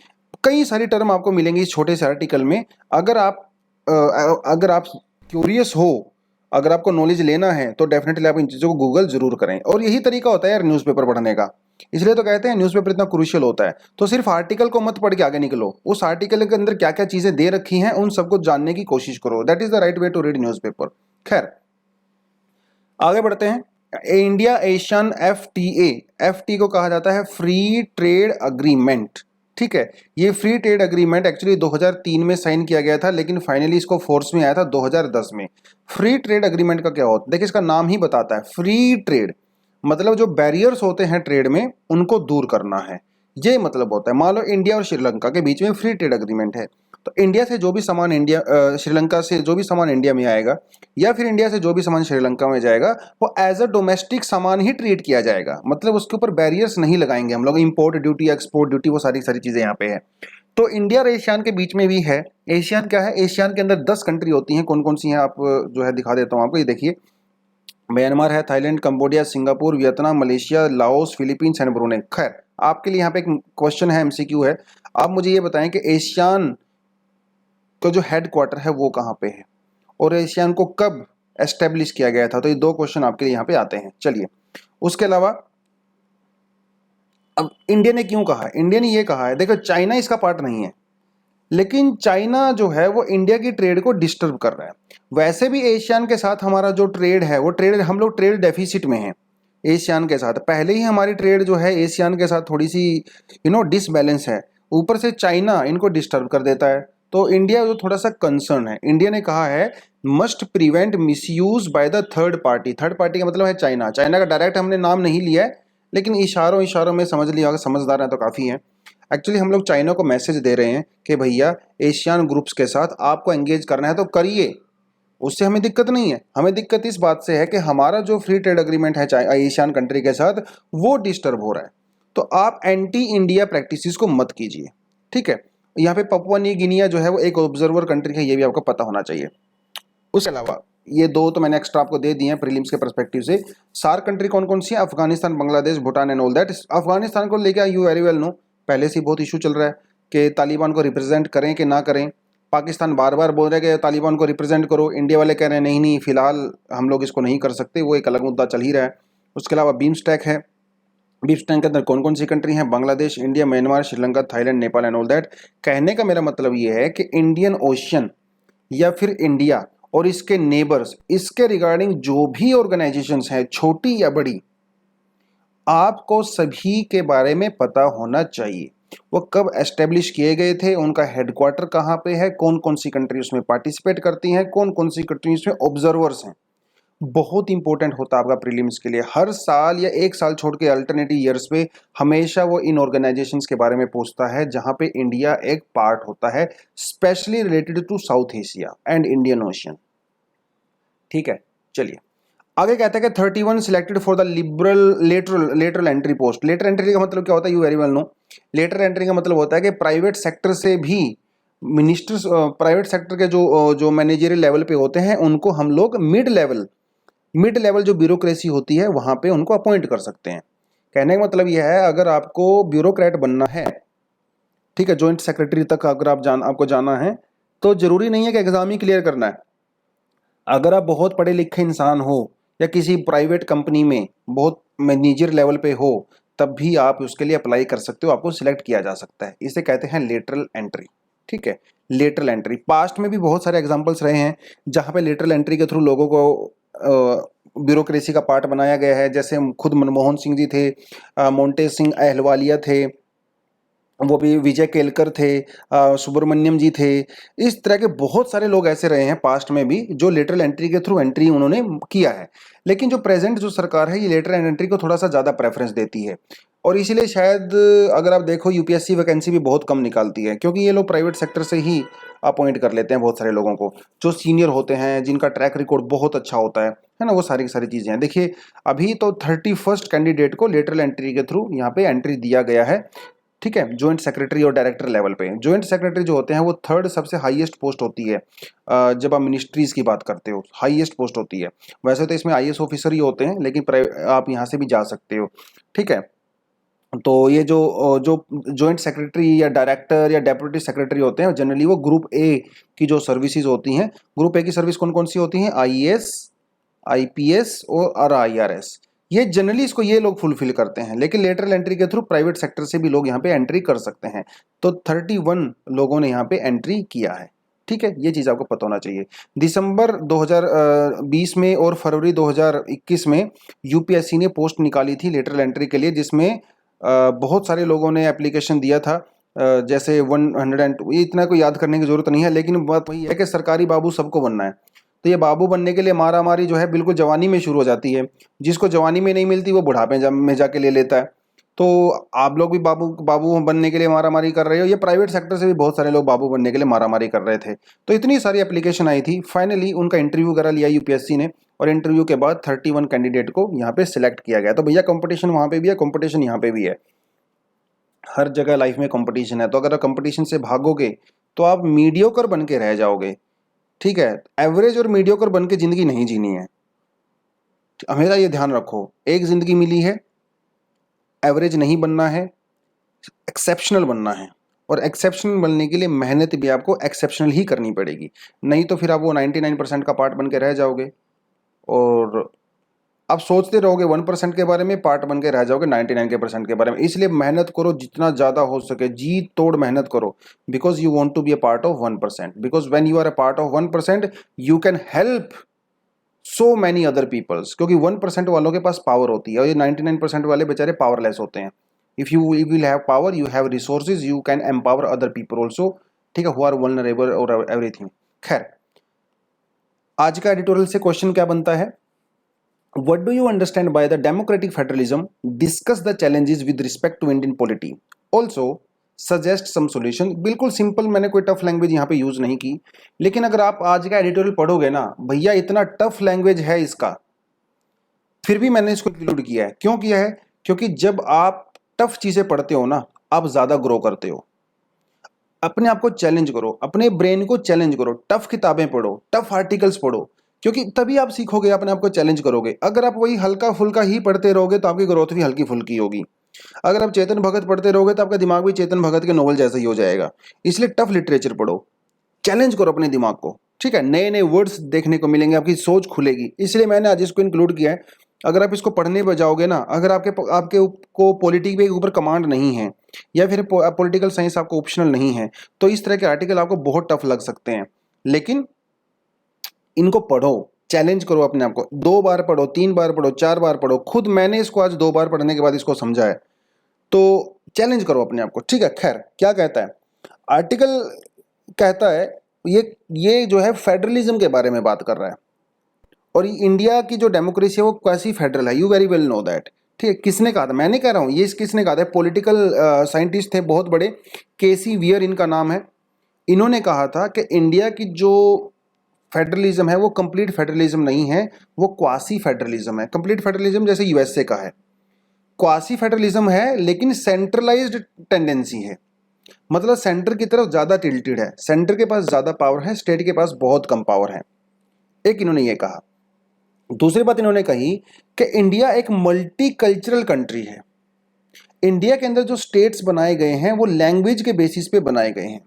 कई सारी टर्म आपको मिलेंगी इस छोटे से आर्टिकल में। अगर आप क्यूरियस हो, अगर आपको नॉलेज लेना है तो डेफिनेटली आप इन चीज़ों को गूगल जरूर करें। और यही तरीका होता है यार न्यूज़पेपर पढ़ने का, इसलिए तो कहते हैं न्यूज़पेपर इतना क्रूशियल होता है। तो सिर्फ आर्टिकल को मत पढ़ के आगे निकलो, उस आर्टिकल के अंदर क्या क्या चीज़ें दे रखी हैं उन सबको जानने की कोशिश करो। That is the right way to read newspaper. खैर आगे बढ़ते हैं। इंडिया एशियन एफटी को कहा जाता है फ्री ट्रेड अग्रीमेंट। ठीक है, ये फ्री ट्रेड अग्रीमेंट एक्चुअली 2003 में साइन किया गया था, लेकिन फाइनली इसको फोर्स में आया था 2010 में। फ्री ट्रेड अग्रीमेंट का क्या होता है? देखिए इसका नाम ही बताता है, फ्री ट्रेड मतलब जो बैरियर्स होते हैं ट्रेड में उनको दूर करना है, ये मतलब होता है। मान लो इंडिया और श्रीलंका के बीच में फ्री ट्रेड अग्रीमेंट है, तो इंडिया से जो भी सामान श्रीलंका से जो भी सामान इंडिया में आएगा या फिर इंडिया से जो भी सामान श्रीलंका में जाएगा वो एज अ डोमेस्टिक सामान ही ट्रीट किया जाएगा। मतलब उसके ऊपर बैरियर्स नहीं लगाएंगे हम लोग, इंपोर्ट ड्यूटी, एक्सपोर्ट ड्यूटी, वो सारी सारी चीजें यहाँ पे है। तो इंडिया और एशियान के बीच में भी है। एशियान क्या है? एशियान के अंदर 10 कंट्री होती हैं। कौन कौन सी हैं आप जो है दिखा देता हूँ आपको, ये देखिए। म्यांमार है, Thailand, Cambodia, Singapore, Vietnam, Malaysia, Laos, Philippines and Brunei. खैर आपके लिए यहाँ पे एक क्वेश्चन है, एमसीक्यू है। आप मुझे ये बताएं कि एशियान का जो हेड क्वार्टर है वो कहाँ पे है और एशियान को कब एस्टेब्लिश किया गया था? तो ये 2 क्वेश्चन आपके लिए यहाँ पे आते हैं। चलिए उसके अलावा अब इंडिया ने क्यों कहा है? इंडिया ने ये कहा है, देखो चाइना इसका पार्ट नहीं है, लेकिन चाइना जो है वो इंडिया की ट्रेड को डिस्टर्ब कर रहा है। वैसे भी एशियान के साथ हमारा जो ट्रेड है वो ट्रेड, हम लोग ट्रेड डेफिसिट में हैं एशियान के साथ। पहले ही हमारी ट्रेड जो है एशियान के साथ थोड़ी सी डिसबैलेंस है, ऊपर से चाइना इनको डिस्टर्ब कर देता है। तो इंडिया जो थोड़ा सा कंसर्न है, इंडिया ने कहा है must prevent misuse by the third party. Third party का मतलब है चाइना। चाइना का डायरेक्ट हमने नाम नहीं लिया है, लेकिन इशारों इशारों में समझ लिया, अगर समझदार है तो काफ़ी है। एक्चुअली हम लोग चाइना को मैसेज दे रहे हैं कि भैया एशियान ग्रुप्स के साथ आपको एंगेज करना है तो करिए, उससे हमें दिक्कत नहीं है। हमें दिक्कत इस बात से है कि हमारा जो फ्री ट्रेड एग्रीमेंट है एशियन कंट्री के साथ वो डिस्टर्ब हो रहा है। तो आप एंटी इंडिया प्रैक्टिसेस को मत कीजिए, ठीक है। यहाँ पे पपुआ न्यू गिनिया जो है वो एक ऑब्जर्वर कंट्री है, ये भी आपको पता होना चाहिए। उसके अलावा ये दो तो मैंने एक्स्ट्रा आपको दे दिए हैं प्रीलिम्स के पर्सपेक्टिव से। सार्क कंट्री कौन कौन सी है? Afghanistan, Bangladesh, Bhutan and all that. Afghanistan को लेकर यू वेरी वेल नो, पहले से बहुत इशू चल रहा है कि तालिबान को रिप्रेजेंट करें कि ना करें। पाकिस्तान बार बार बोल रहा है कि तालिबान को रिप्रेजेंट करो, इंडिया वाले कह रहे हैं नहीं नहीं फिलहाल हम लोग इसको नहीं कर सकते, वो एक अलग मुद्दा चल ही रहा है। उसके अलावा बीमस्टैक है, बीमस्टैक के अंदर कौन कौन सी कंट्री हैं? Bangladesh, India, Myanmar, Sri Lanka, Thailand, Nepal and all that. कहने का मेरा मतलब ये है कि इंडियन ओशन या फिर इंडिया और इसके नेबर्स, इसके रिगार्डिंग जो भी ऑर्गेनाइजेशंस हैं छोटी या बड़ी, आपको सभी के बारे में पता होना चाहिए। वो कब एस्टेब्लिश किए गए थे, उनका हेडक्वार्टर कहाँ पे है, कौन कौन सी कंट्री उसमें पार्टिसिपेट करती हैं, कौन कौन सी कंट्री उसमें ऑब्जर्वर्स हैं। बहुत इंपॉर्टेंट होता है आपका प्रीलिम्स के लिए। हर साल या एक साल छोड़ के अल्टरनेटिव ईयर्स पे हमेशा वो इन ऑर्गेनाइजेशंस के बारे में पूछता है जहां पे इंडिया एक पार्ट होता है, specially related to South Asia and Indian Ocean, ठीक है। चलिए आगे कहता है कि 31 selected for the liberal lateral entry post. Letter entry का मतलब क्या होता है? You very well know. Letter entry का मतलब होता है कि प्राइवेट सेक्टर से भी मिनिस्टर्स, प्राइवेट सेक्टर के जो मैनेजरियल लेवल पे होते हैं उनको हम लोग मिड लेवल जो ब्यूरोक्रेसी होती है वहां पे उनको अपॉइंट कर सकते हैं। कहने का मतलब यह है अगर आपको ब्यूरोक्रेट बनना है, ठीक है, जॉइंट सेक्रेटरी तक अगर आपको जाना है तो जरूरी नहीं है कि एग्जाम ही क्लियर करना है। अगर आप बहुत पढ़े लिखे इंसान हो या किसी प्राइवेट कंपनी में बहुत मैनेजर लेवल पे हो तब भी आप उसके लिए अप्लाई कर सकते हो, आपको सिलेक्ट किया जा सकता है। इसे कहते हैं लेटरल एंट्री, ठीक है। लेटरल एंट्री पास्ट में भी बहुत सारे एग्जांपल्स रहे हैं जहां पे लेटरल एंट्री के थ्रू लोगों को ब्यूरोक्रेसी का पार्ट बनाया गया है। जैसे खुद मनमोहन सिंह जी थे, मोंटे सिंह अहलवालिया थे, वो भी विजय केलकर थे, सुब्रमण्यम जी थे। इस तरह के बहुत सारे लोग ऐसे रहे हैं पास्ट में भी जो लेटरल एंट्री के थ्रू एंट्री उन्होंने किया है। लेकिन जो प्रेजेंट जो सरकार है ये लेटरल एंट्री को थोड़ा सा ज़्यादा प्रेफरेंस देती है और इसीलिए शायद अगर आप देखो यूपीएससी वैकेंसी भी बहुत कम निकालती है क्योंकि ये लोग प्राइवेट सेक्टर से ही अपॉइंट कर लेते हैं बहुत सारे लोगों को जो सीनियर होते हैं, जिनका ट्रैक रिकॉर्ड बहुत अच्छा होता है ना। वो सारी की सारी चीज़ें हैं। देखिए अभी तो 31 कैंडिडेट को लेटरल एंट्री के थ्रू यहाँ पे एंट्री दिया गया है, ठीक है। ज्वाइंट सेक्रेटरी और डायरेक्टर लेवल पे ज्वाइंट सेक्रेटरी जो होते हैं वो थर्ड सबसे हाईएस्ट पोस्ट होती है। जब आप मिनिस्ट्रीज की बात करते हो हाईएस्ट पोस्ट होती है। वैसे तो इसमें आईएएस ऑफिसर ही होते हैं लेकिन आप यहाँ से भी जा सकते हो, ठीक है। तो ये जो ज्वाइंट सेक्रेटरी या डायरेक्टर या डेप्यूटी सेक्रेटरी होते हैं जनरली वो ग्रुप ए की जो सर्विसेज होती हैं। ग्रुप ए की सर्विस कौन कौन सी होती हैं? आईएएस, आईपीएस और आईआरएस। ये जनरली इसको ये लोग फुलफिल करते हैं, लेकिन लेटरल एंट्री के थ्रू प्राइवेट सेक्टर से भी लोग यहाँ पे एंट्री कर सकते हैं। तो 31 लोगों ने यहाँ पे एंट्री किया है, ठीक है। ये चीज़ आपको पता होना चाहिए। दिसंबर 2020 में और फरवरी 2021 में यूपीएससी ने पोस्ट निकाली थी लेटरल एंट्री के लिए जिसमें बहुत सारे लोगों ने एप्लीकेशन दिया था। जैसे 100 ये इतना कोई याद करने की जरूरत नहीं है, लेकिन बात वही है कि सरकारी बाबू सबको बनना है। तो ये बाबू बनने के लिए मारा मारी जो है बिल्कुल जवानी में शुरू हो जाती है। जिसको जवानी में नहीं मिलती वो बुढ़ापे में जाके ले लेता है। तो आप लोग भी बाबू बाबू बनने के लिए मारा मारी कर रहे हो। ये प्राइवेट सेक्टर से भी बहुत सारे लोग बाबू बनने के लिए मारा मारी कर रहे थे। तो इतनी सारी एप्लीकेशन आई थी, फाइनली उनका इंटरव्यू वगैरह लिया यूपीएससी ने और इंटरव्यू के बाद 31 कैंडिडेट को यहाँ पे सिलेक्ट किया गया। तो भैया कंपटीशन वहाँ पे भी है, कंपटीशन यहाँ पे भी है। हर जगह लाइफ में कंपटीशन है। तो अगर कंपटीशन से भागोगे तो आप मीडियोकर बन के रह जाओगे, ठीक है। एवरेज और मीडियोकर बन के जिंदगी नहीं जीनी है, हमेशा ये ध्यान रखो। एक जिंदगी मिली है, एवरेज नहीं बनना है, एक्सेप्शनल बनना है। और एक्सेप्शनल बनने के लिए मेहनत भी आपको एक्सेप्शनल ही करनी पड़ेगी, नहीं तो फिर आप वो 99% का पार्ट बन के रह जाओगे और आप सोचते रहोगे 1% के बारे में, पार्ट बन के रह जाओगे 99% के बारे में। इसलिए मेहनत करो जितना ज़्यादा हो सके, जी तोड़ मेहनत करो, because you want to be a part of 1%। Because when you are a part of 1% you can help so many other peoples. क्योंकि 1% वालों के पास पावर होती है और ये 99% वाले बेचारे पावरलेस होते हैं। If you will have power, you have resources, you can empower other people also, ठीक है, हु आर वल्नरेबल और एवरीथिंग। खैर, आज का एडिटोरियल से क्वेश्चन क्या बनता है? What do you understand by the democratic federalism? Discuss the challenges with respect to Indian polity. Also, suggest some solution. बिल्कुल सिंपल, मैंने कोई टफ लैंग्वेज यहाँ पे यूज नहीं की। लेकिन अगर आप आज का एडिटोरियल पढ़ोगे ना भैया, इतना टफ लैंग्वेज है इसका, फिर भी मैंने इसको इंक्लूड किया है। क्यों किया है? क्योंकि जब आप टफ चीजें पढ़ते हो ना, आप ज्यादा ग्रो करते हो। अपने आप को चैलेंज करो, अपने ब्रेन को चैलेंज करो, टफ किताबें पढ़ो, टफ आर्टिकल्स पढ़ो, क्योंकि तभी आप सीखोगे, अपने आप को चैलेंज करोगे। अगर आप वही हल्का फुल्का ही पढ़ते रहोगे तो आपकी ग्रोथ भी हल्की फुल्की होगी। अगर आप चेतन भगत पढ़ते रहोगे तो आपका दिमाग भी चेतन भगत के नोवेल जैसा ही हो जाएगा। इसलिए टफ लिटरेचर पढ़ो, चैलेंज करो अपने दिमाग को, ठीक है। नए नए वर्ड्स देखने को मिलेंगे, आपकी सोच खुलेगी। इसलिए मैंने आज इसको इंक्लूड किया है। अगर आप इसको पढ़ने पर जाओगे ना, अगर आपके आपके को पॉलिटिक्स के ऊपर कमांड नहीं है, या फिर पॉलिटिकल साइंस आपको ऑप्शनल नहीं है, तो इस तरह के आर्टिकल आपको बहुत टफ लग सकते हैं। लेकिन इनको पढ़ो, चैलेंज करो अपने आप को। 2 बार पढ़ो, 3 बार पढ़ो, 4 बार पढ़ो। खुद मैंने इसको आज 2 बार पढ़ने के बाद इसको समझा है। तो चैलेंज करो अपने आप को, ठीक है। खैर, क्या कहता है आर्टिकल? कहता है ये जो है फेडरलिज्म के बारे में बात कर रहा है, और इंडिया की जो डेमोक्रेसी है वो कैसी फेडरल है, you very well know that. ठीक है, किसने कहा था? मैंने कह रहा हूँ, ये किसने कहा था? पॉलिटिकल साइंटिस्ट थे बहुत बड़े, केसी वियर इनका नाम है। इन्होंने कहा था कि इंडिया की जो फेडरलिज्म है वो कंप्लीट फेडरलिज्म नहीं है, वो क्वासी फेडरलिज्म है। कंप्लीट फेडरलिज्म जैसे यूएसए का है, क्वासी फेडरलिज्म है लेकिन सेंट्रलाइज्ड टेंडेंसी है। मतलब सेंटर की तरफ ज़्यादा टिल्टेड है, सेंटर के पास ज़्यादा पावर है, स्टेट के पास बहुत कम पावर है। एक इन्होंने ये कहा। दूसरी बात इन्होंने कही कि इंडिया एक मल्टी कल्चरल कंट्री है। इंडिया के अंदर जो स्टेट्स बनाए गए हैं वो लैंग्वेज के बेसिस पे बनाए गए हैं।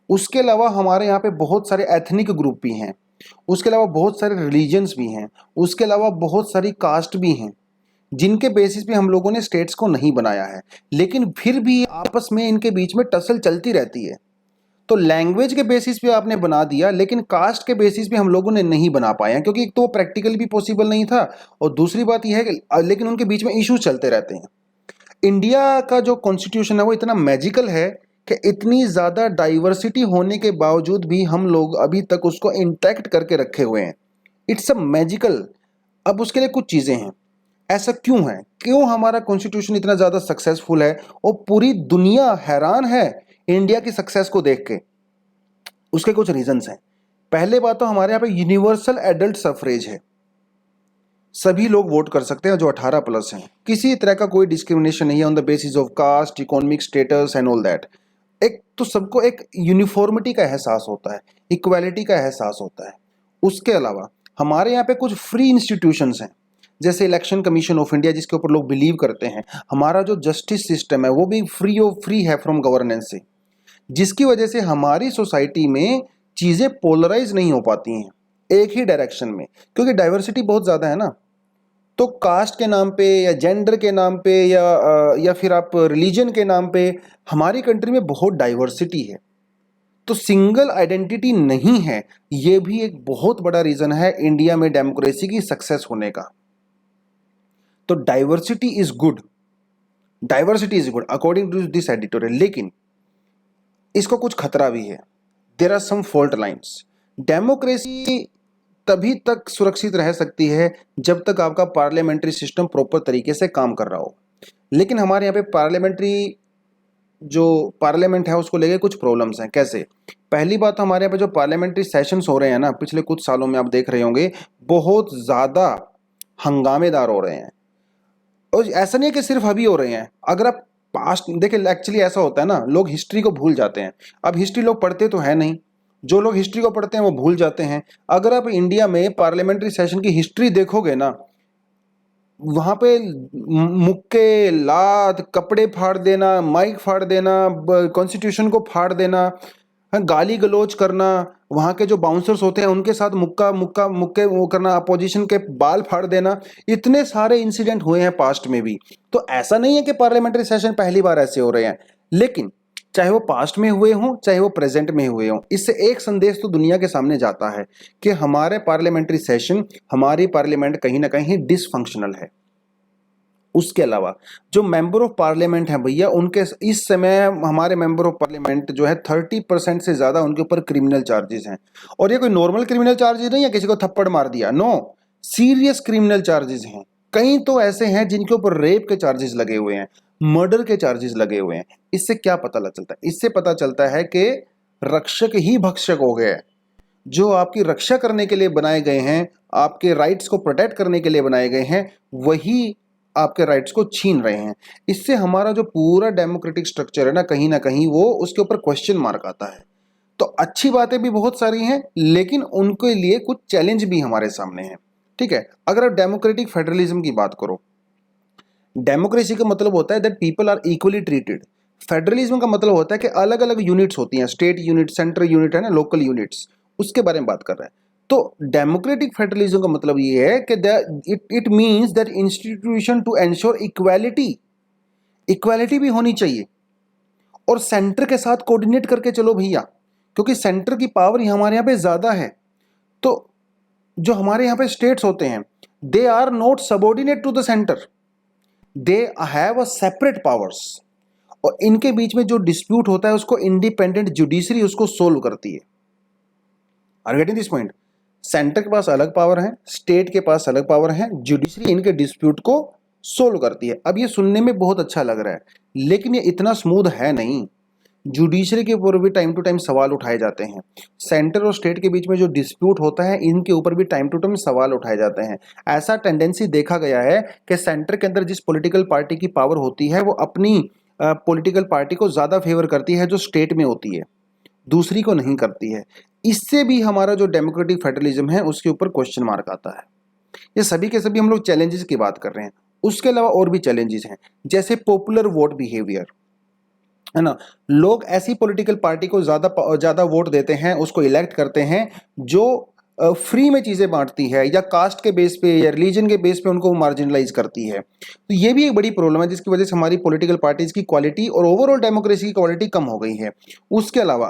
उसके अलावा हमारे यहाँ पे बहुत सारे एथनिक ग्रुप भी हैं, उसके अलावा बहुत सारे रिलीजन्स भी हैं, उसके अलावा बहुत सारी कास्ट भी हैं, जिनके बेसिस पे हम लोगों ने स्टेट्स को नहीं बनाया है। लेकिन फिर भी आपस में इनके बीच में टसल चलती रहती है। तो लैंग्वेज के बेसिस पे आपने बना दिया, लेकिन कास्ट के बेसिस पे हम लोगों ने नहीं बना पाए हैं, क्योंकि एक तो प्रैक्टिकल भी पॉसिबल नहीं था, और दूसरी बात यह है कि लेकिन उनके बीच में इश्यूज चलते रहते हैं। इंडिया का जो कॉन्स्टिट्यूशन है वो इतना मैजिकल है कि इतनी ज़्यादा डाइवर्सिटी होने के बावजूद भी हम लोग अभी तक उसको इंटैक्ट करके रखे हुए हैं। It's a magical. अब उसके लिए कुछ चीज़ें हैं। ऐसा क्यों है? क्यों हमारा कॉन्स्टिट्यूशन इतना ज़्यादा सक्सेसफुल है और पूरी दुनिया हैरान है इंडिया की सक्सेस को देख के? उसके कुछ रीजंस हैं। पहले बात तो हमारे यहाँ पे यूनिवर्सल एडल्ट सफरेज है। सभी लोग वोट कर सकते हैं जो 18 प्लस हैं। किसी तरह का कोई डिस्क्रिमिनेशन नहीं है on the basis of caste, economic status and all that. एक तो सबको एक यूनिफॉर्मिटी का एहसास होता है, इक्वालिटी का एहसास होता है। उसके अलावा हमारे यहाँ पे कुछ फ्री इंस्टीट्यूशंस हैं, जैसे इलेक्शन कमीशन ऑफ इंडिया, जिसके ऊपर लोग बिलीव करते हैं। हमारा जो जस्टिस सिस्टम है वो भी फ्री है फ्रॉम गवर्नेंस से, जिसकी वजह से हमारी सोसाइटी में चीज़ें पोलराइज नहीं हो पाती हैं एक ही डायरेक्शन में, क्योंकि डाइवर्सिटी बहुत ज़्यादा है ना। तो कास्ट के नाम पे या जेंडर के नाम पे या फिर आप रिलीजन के नाम पे हमारी कंट्री में बहुत डाइवर्सिटी है। तो सिंगल आइडेंटिटी नहीं है, ये भी एक बहुत बड़ा रीज़न है इंडिया में डेमोक्रेसी की सक्सेस होने का। तो diversity is good, diversity is good according to this editorial. लेकिन इसको कुछ खतरा भी है। There are some fault lines. Democracy तभी तक सुरक्षित रह सकती है जब तक आपका पार्लियामेंट्री सिस्टम प्रॉपर तरीके से काम कर रहा हो। लेकिन हमारे यहाँ पे जो पार्लियामेंट है उसको लेके कुछ प्रॉब्लम्स हैं। कैसे? पहली बात तो हमारे यहाँ पे जो पार्लियामेंट्री सेशंस हो रहे हैं ना, पिछले कुछ सालों में आप देख रहे होंगे बहुत ज़्यादा हंगामेदार हो रहे हैं। और ऐसा नहीं है कि सिर्फ अभी हो रहे हैं। अगर आप पास्ट देखिए, एक्चुअली ऐसा होता है ना, लोग हिस्ट्री को भूल जाते हैं। अब हिस्ट्री लोग पढ़ते तो है नहीं, जो लोग हिस्ट्री को पढ़ते हैं वो भूल जाते हैं। अगर आप इंडिया में पार्लियामेंट्री सेशन की हिस्ट्री देखोगे ना, वहाँ पे मुक्के, लात, कपड़े फाड़ देना, माइक फाड़ देना, कॉन्स्टिट्यूशन को फाड़ देना, गाली गलौज करना, वहाँ के जो बाउंसर्स होते हैं उनके साथ मुक्के वो करना, अपोजिशन के बाल फाड़ देना, इतने सारे इंसिडेंट हुए हैं पास्ट में भी। तो ऐसा नहीं है कि पार्लियामेंट्री सेशन पहली बार ऐसे हो रहे हैं। लेकिन चाहे वो पास्ट में हुए हों चाहे वो प्रेजेंट में हुए हों, इससे एक संदेश तो दुनिया के सामने जाता है कि हमारे पार्लियामेंट्री सेशन, हमारी पार्लियामेंट कहीं ना कहीं डिसफंक्शनल है। उसके अलावा जो मेंबर ऑफ पार्लियामेंट हैं भैया, उनके इस समय हमारे मेंबर ऑफ पार्लियामेंट जो है 30% से ज़्यादा उनके ऊपर क्रिमिनल चार्जेस हैं। और ये कोई नॉर्मल क्रिमिनल चार्जेस नहीं है किसी को थप्पड़ मार दिया, नो, सीरियस क्रिमिनल चार्जेस हैं। कई तो ऐसे हैं जिनके ऊपर रेप के चार्जेस लगे हुए हैं। मर्डर के चार्जेस लगे हुए हैं। इससे क्या पता लग चलता है? इससे पता चलता है कि रक्षक ही भक्षक हो गए हैं। जो आपकी रक्षा करने के लिए बनाए गए हैं, आपके राइट्स को प्रोटेक्ट करने के लिए बनाए गए हैं, वही आपके राइट्स को छीन रहे हैं। इससे हमारा जो पूरा डेमोक्रेटिक स्ट्रक्चर है ना कहीं वो उसके ऊपर क्वेश्चन मार्क आता है। तो अच्छी बातें भी बहुत सारी हैं, लेकिन उनके लिए कुछ चैलेंज भी हमारे सामने हैं। ठीक है, अगर आप डेमोक्रेटिक फेडरलिज्म की बात करो, डेमोक्रेसी का मतलब होता है that people are equally treated. Federalism का मतलब होता है कि अलग अलग यूनिट्स होती हैं, स्टेट यूनिट, सेंट्रल यूनिट है ना, लोकल यूनिट्स, उसके बारे में बात कर रहे हैं। तो डेमोक्रेटिक फेडरलिज्म का मतलब ये है कि it means that institution to ensure equality, equality भी होनी चाहिए, और सेंटर के साथ कोऑर्डिनेट करके चलो भैया, क्योंकि सेंटर की पावर हमारे यहाँ पे ज्यादा है। तो जो हमारे यहाँ पे स्टेट्स होते हैं, they are not subordinate to the centre, they have a separate powers, और इनके बीच में जो डिस्प्यूट होता है उसको इंडिपेंडेंट जुडिशरी उसको सोल्व करती है। Are getting this point? Centre के पास अलग पावर है, स्टेट के पास अलग पावर है, जुडिशरी इनके डिस्प्यूट को सोल्व करती है। अब ये सुनने में बहुत अच्छा लग रहा है, लेकिन ये इतना स्मूथ है नहीं। जुडिशरी के ऊपर भी टाइम टू टाइम सवाल उठाए जाते हैं, सेंटर और स्टेट के बीच में जो डिस्प्यूट होता है इनके ऊपर भी टाइम टू टाइम सवाल उठाए जाते हैं। ऐसा टेंडेंसी देखा गया है कि सेंटर के अंदर जिस पॉलिटिकल पार्टी की पावर होती है वो अपनी पॉलिटिकल पार्टी को ज़्यादा फेवर करती है जो स्टेट में होती है, दूसरी को नहीं करती है। इससे भी हमारा जो डेमोक्रेटिक फेडरलिज्म है उसके ऊपर क्वेश्चन मार्क आता है। ये सभी के सभी हम लोग चैलेंजेस की बात कर रहे हैं, उसके अलावा और भी चैलेंजेस हैं, जैसे पॉपुलर वोट बिहेवियर, है ना। लोग ऐसी पॉलिटिकल पार्टी को ज्यादा वोट देते हैं, उसको इलेक्ट करते हैं जो फ्री में चीजें बांटती है, या कास्ट के बेस पे या रिलीजन के बेस पे उनको मार्जिनलाइज करती है। तो ये भी एक बड़ी प्रॉब्लम है जिसकी वजह से हमारी पॉलिटिकल पार्टीज की क्वालिटी और ओवरऑल डेमोक्रेसी की क्वालिटी कम हो गई है। उसके अलावा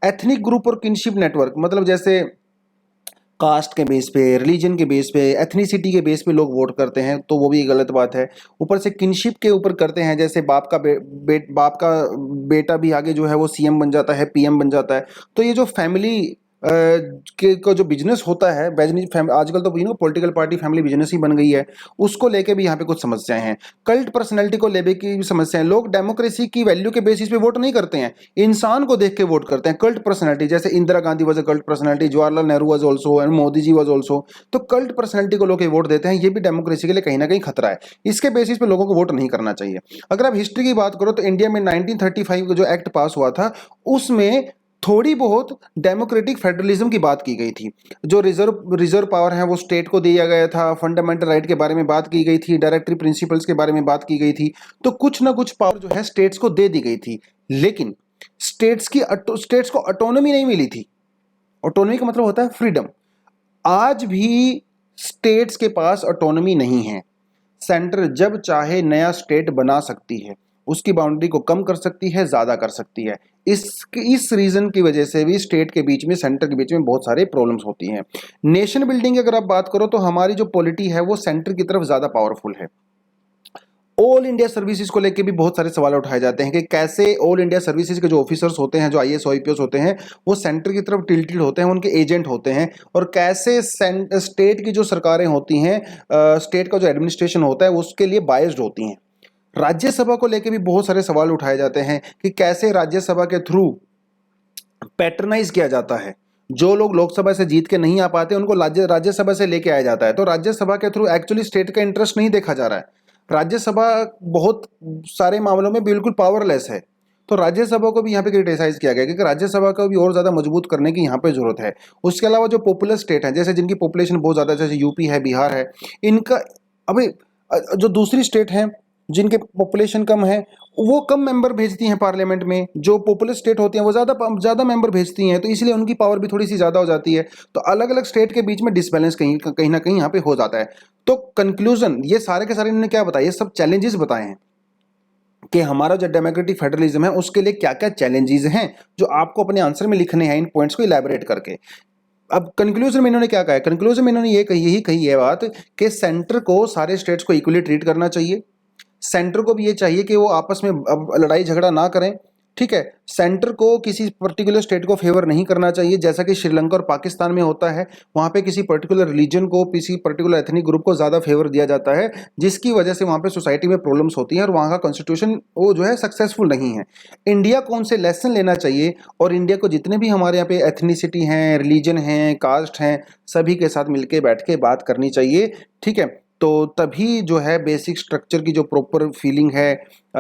एथनिक ग्रुप और किनशिप नेटवर्क, मतलब जैसे कास्ट के बेस पे, रिलीजन के बेस पे, एथनिसिटी के बेस पे लोग वोट करते हैं, तो वो भी गलत बात है। ऊपर से किनशिप के ऊपर करते हैं, जैसे बाप का बेटा भी आगे जो है वो सीएम बन जाता है, पीएम बन जाता है। तो ये जो फैमिली के का जो बिजनेस होता है, आजकल तो पॉलिटिकल पार्टी फैमिली बिजनेस ही बन गई है, उसको लेके भी यहाँ पे कुछ समस्याएं हैं। कल्ट पर्सनैलिटी को लेके की भी समस्याएं। लोग डेमोक्रेसी की वैल्यू के बेसिस पे वोट नहीं करते हैं, इंसान को देख के वोट करते हैं। कल्ट पर्सनैलिटी, जैसे Indira Gandhi was a cult personality, Jawaharlal Nehru was also, and Modi ji was also. तो कल्ट पर्सनैलिटी को लोग वोट देते हैं, ये भी डेमोक्रेसी के लिए कहीं ना कहीं खतरा है। इसके बेसिस पे लोगों को वोट नहीं करना चाहिए। अगर आप हिस्ट्री की बात करो तो इंडिया में 1935 का जो एक्ट पास हुआ था उसमें थोड़ी बहुत डेमोक्रेटिक फेडरलिज्म की बात की गई थी। जो रिजर्व पावर है वो स्टेट को दिया गया था, फंडामेंटल राइट के बारे में बात की गई थी, डायरेक्टरी प्रिंसिपल्स के बारे में बात की गई थी। तो कुछ ना कुछ पावर जो है स्टेट्स को दे दी गई थी, लेकिन स्टेट्स को ऑटोनॉमी नहीं मिली थी। ऑटोनॉमी का मतलब होता है फ्रीडम। आज भी स्टेट्स के पास ऑटोनॉमी नहीं है। सेंटर जब चाहे नया स्टेट बना सकती है, उसकी बाउंड्री को कम कर सकती है, ज्यादा कर सकती है। इस रीजन की वजह से भी स्टेट के बीच में, सेंटर के बीच में बहुत सारे प्रॉब्लम्स होती हैं। नेशन बिल्डिंग की अगर आप बात करो तो हमारी जो पॉलिटी है वो सेंटर की तरफ ज्यादा पावरफुल है। ऑल इंडिया सर्विसेज को लेके भी बहुत सारे सवाल उठाए जाते हैं कि कैसे ऑल इंडिया सर्विसेज के जो ऑफिसर्स होते हैं, जो आईएएस आईपीएस होते हैं, वो सेंटर की तरफ टिल्टेड होते हैं, उनके एजेंट होते हैं। और कैसे स्टेट की जो सरकारें होती हैं, स्टेट का जो एडमिनिस्ट्रेशन होता है उसके लिए बायस्ड होती हैं। राज्यसभा को लेके भी बहुत सारे सवाल उठाए जाते हैं कि कैसे राज्यसभा के थ्रू पैटर्नाइज किया जाता है। जो लोग लोकसभा से जीत के नहीं आ पाते उनको राज्यसभा से लेके आया जाता है। तो राज्यसभा के थ्रू एक्चुअली स्टेट का इंटरेस्ट नहीं देखा जा रहा है। राज्यसभा बहुत सारे मामलों में बिल्कुल पावरलेस है। तो राज्यसभा को भी यहाँ पे क्रिटिसाइज किया गया क्योंकि राज्यसभा को भी और ज़्यादा मजबूत करने की यहाँ पे जरूरत है। उसके अलावा जो पॉपुलर स्टेट है, जैसे जिनकी पॉपुलेशन बहुत ज़्यादा, जैसे यूपी है, बिहार है, इनका अभी जो दूसरी स्टेट हैं जिनके पॉपुलेशन कम है वो कम मेंबर भेजती हैं पार्लियामेंट में। जो पॉपुलर स्टेट होती हैं वो ज़्यादा मेंबर भेजती हैं, तो इसलिए उनकी पावर भी थोड़ी सी ज़्यादा हो जाती है। तो अलग अलग स्टेट के बीच में डिसबैलेंस कहीं ना कहीं यहाँ पे हो जाता है। तो कंक्लूजन, ये सारे के सारे इन्होंने क्या बताया, ये सब चैलेंजेस बताए हैं कि हमारा जो डेमोक्रेटिक फेडरलिज्म है उसके लिए क्या क्या चैलेंजेस हैं, जो आपको अपने आंसर में लिखने हैं इन पॉइंट्स को इलैबोरेट करके। अब कंक्लूजन में इन्होंने क्या कहा है? कंक्लूजन में इन्होंने यही कही है बात कि सेंटर को सारे स्टेट्स को इक्वली ट्रीट करना चाहिए। सेंटर को भी ये चाहिए कि वो आपस में अब लड़ाई झगड़ा ना करें, ठीक है। सेंटर को किसी पर्टिकुलर स्टेट को फेवर नहीं करना चाहिए, जैसा कि श्रीलंका और पाकिस्तान में होता है। वहाँ पे किसी पर्टिकुलर रिलीजन को, किसी पर्टिकुलर एथनिक ग्रुप को ज़्यादा फेवर दिया जाता है, जिसकी वजह से वहाँ पे सोसाइटी में प्रॉब्लम्स होती हैं और वहाँ का कॉन्स्टिट्यूशन वो जो है सक्सेसफुल नहीं है। इंडिया को उनसे लेसन लेना चाहिए और इंडिया को जितने भी हमारे यहाँ पे एथनिसिटी हैं, रिलीजन हैं, कास्ट हैं, सभी के साथ मिलके बैठ के बात करनी चाहिए। ठीक है, तो तभी जो है बेसिक स्ट्रक्चर की जो प्रॉपर फीलिंग है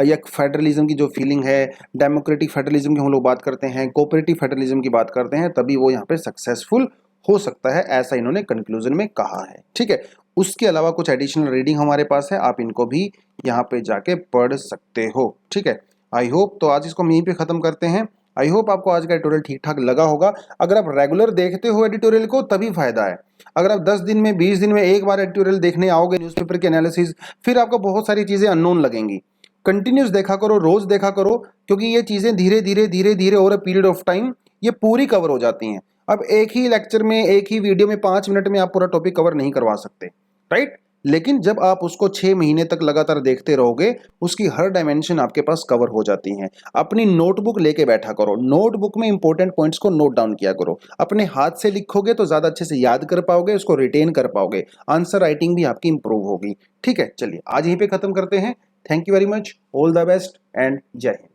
या फेडरलिज्म की जो फीलिंग है, डेमोक्रेटिक फेडरलिज्म की हम लोग बात करते हैं, कोऑपरेटिव फेडरलिज्म की बात करते हैं, तभी वो यहाँ पे सक्सेसफुल हो सकता है, ऐसा इन्होंने कंक्लूजन में कहा है। ठीक है, उसके अलावा कुछ एडिशनल रीडिंग हमारे पास है, आप इनको भी यहाँ पे जाके पढ़ सकते हो। ठीक है, आई होप तो आज इसको हम यहीं पे ख़त्म करते हैं। आई होप आपको आज का एडिटोरियल ठीक ठाक लगा होगा। अगर आप रेगुलर देखते हो एडिटोरियल को तभी फायदा है। अगर आप 10 दिन में 20 दिन में एक बार एडिटोरियल देखने आओगे न्यूज़पेपर के एनालिसिस, फिर आपको बहुत सारी चीज़ें अननोन लगेंगी। कंटिन्यूस देखा करो, रोज़ देखा करो, क्योंकि ये चीज़ें धीरे धीरे धीरे धीरे over a period of time ये पूरी कवर हो जाती हैं। अब एक ही लेक्चर में, एक ही वीडियो में 5 मिनट में आप पूरा टॉपिक कवर नहीं करवा सकते, राइट? लेकिन जब आप उसको 6 महीने तक लगातार देखते रहोगे, उसकी हर डायमेंशन आपके पास कवर हो जाती हैं। अपनी नोटबुक लेके बैठा करो, नोटबुक में इंपॉर्टेंट पॉइंट्स को नोट डाउन किया करो। अपने हाथ से लिखोगे तो ज़्यादा अच्छे से याद कर पाओगे, उसको रिटेन कर पाओगे, आंसर राइटिंग भी आपकी इंप्रूव होगी। ठीक है, चलिए आज यहीं पे ख़त्म करते हैं। Thank you very much, all the best and जय हिंद।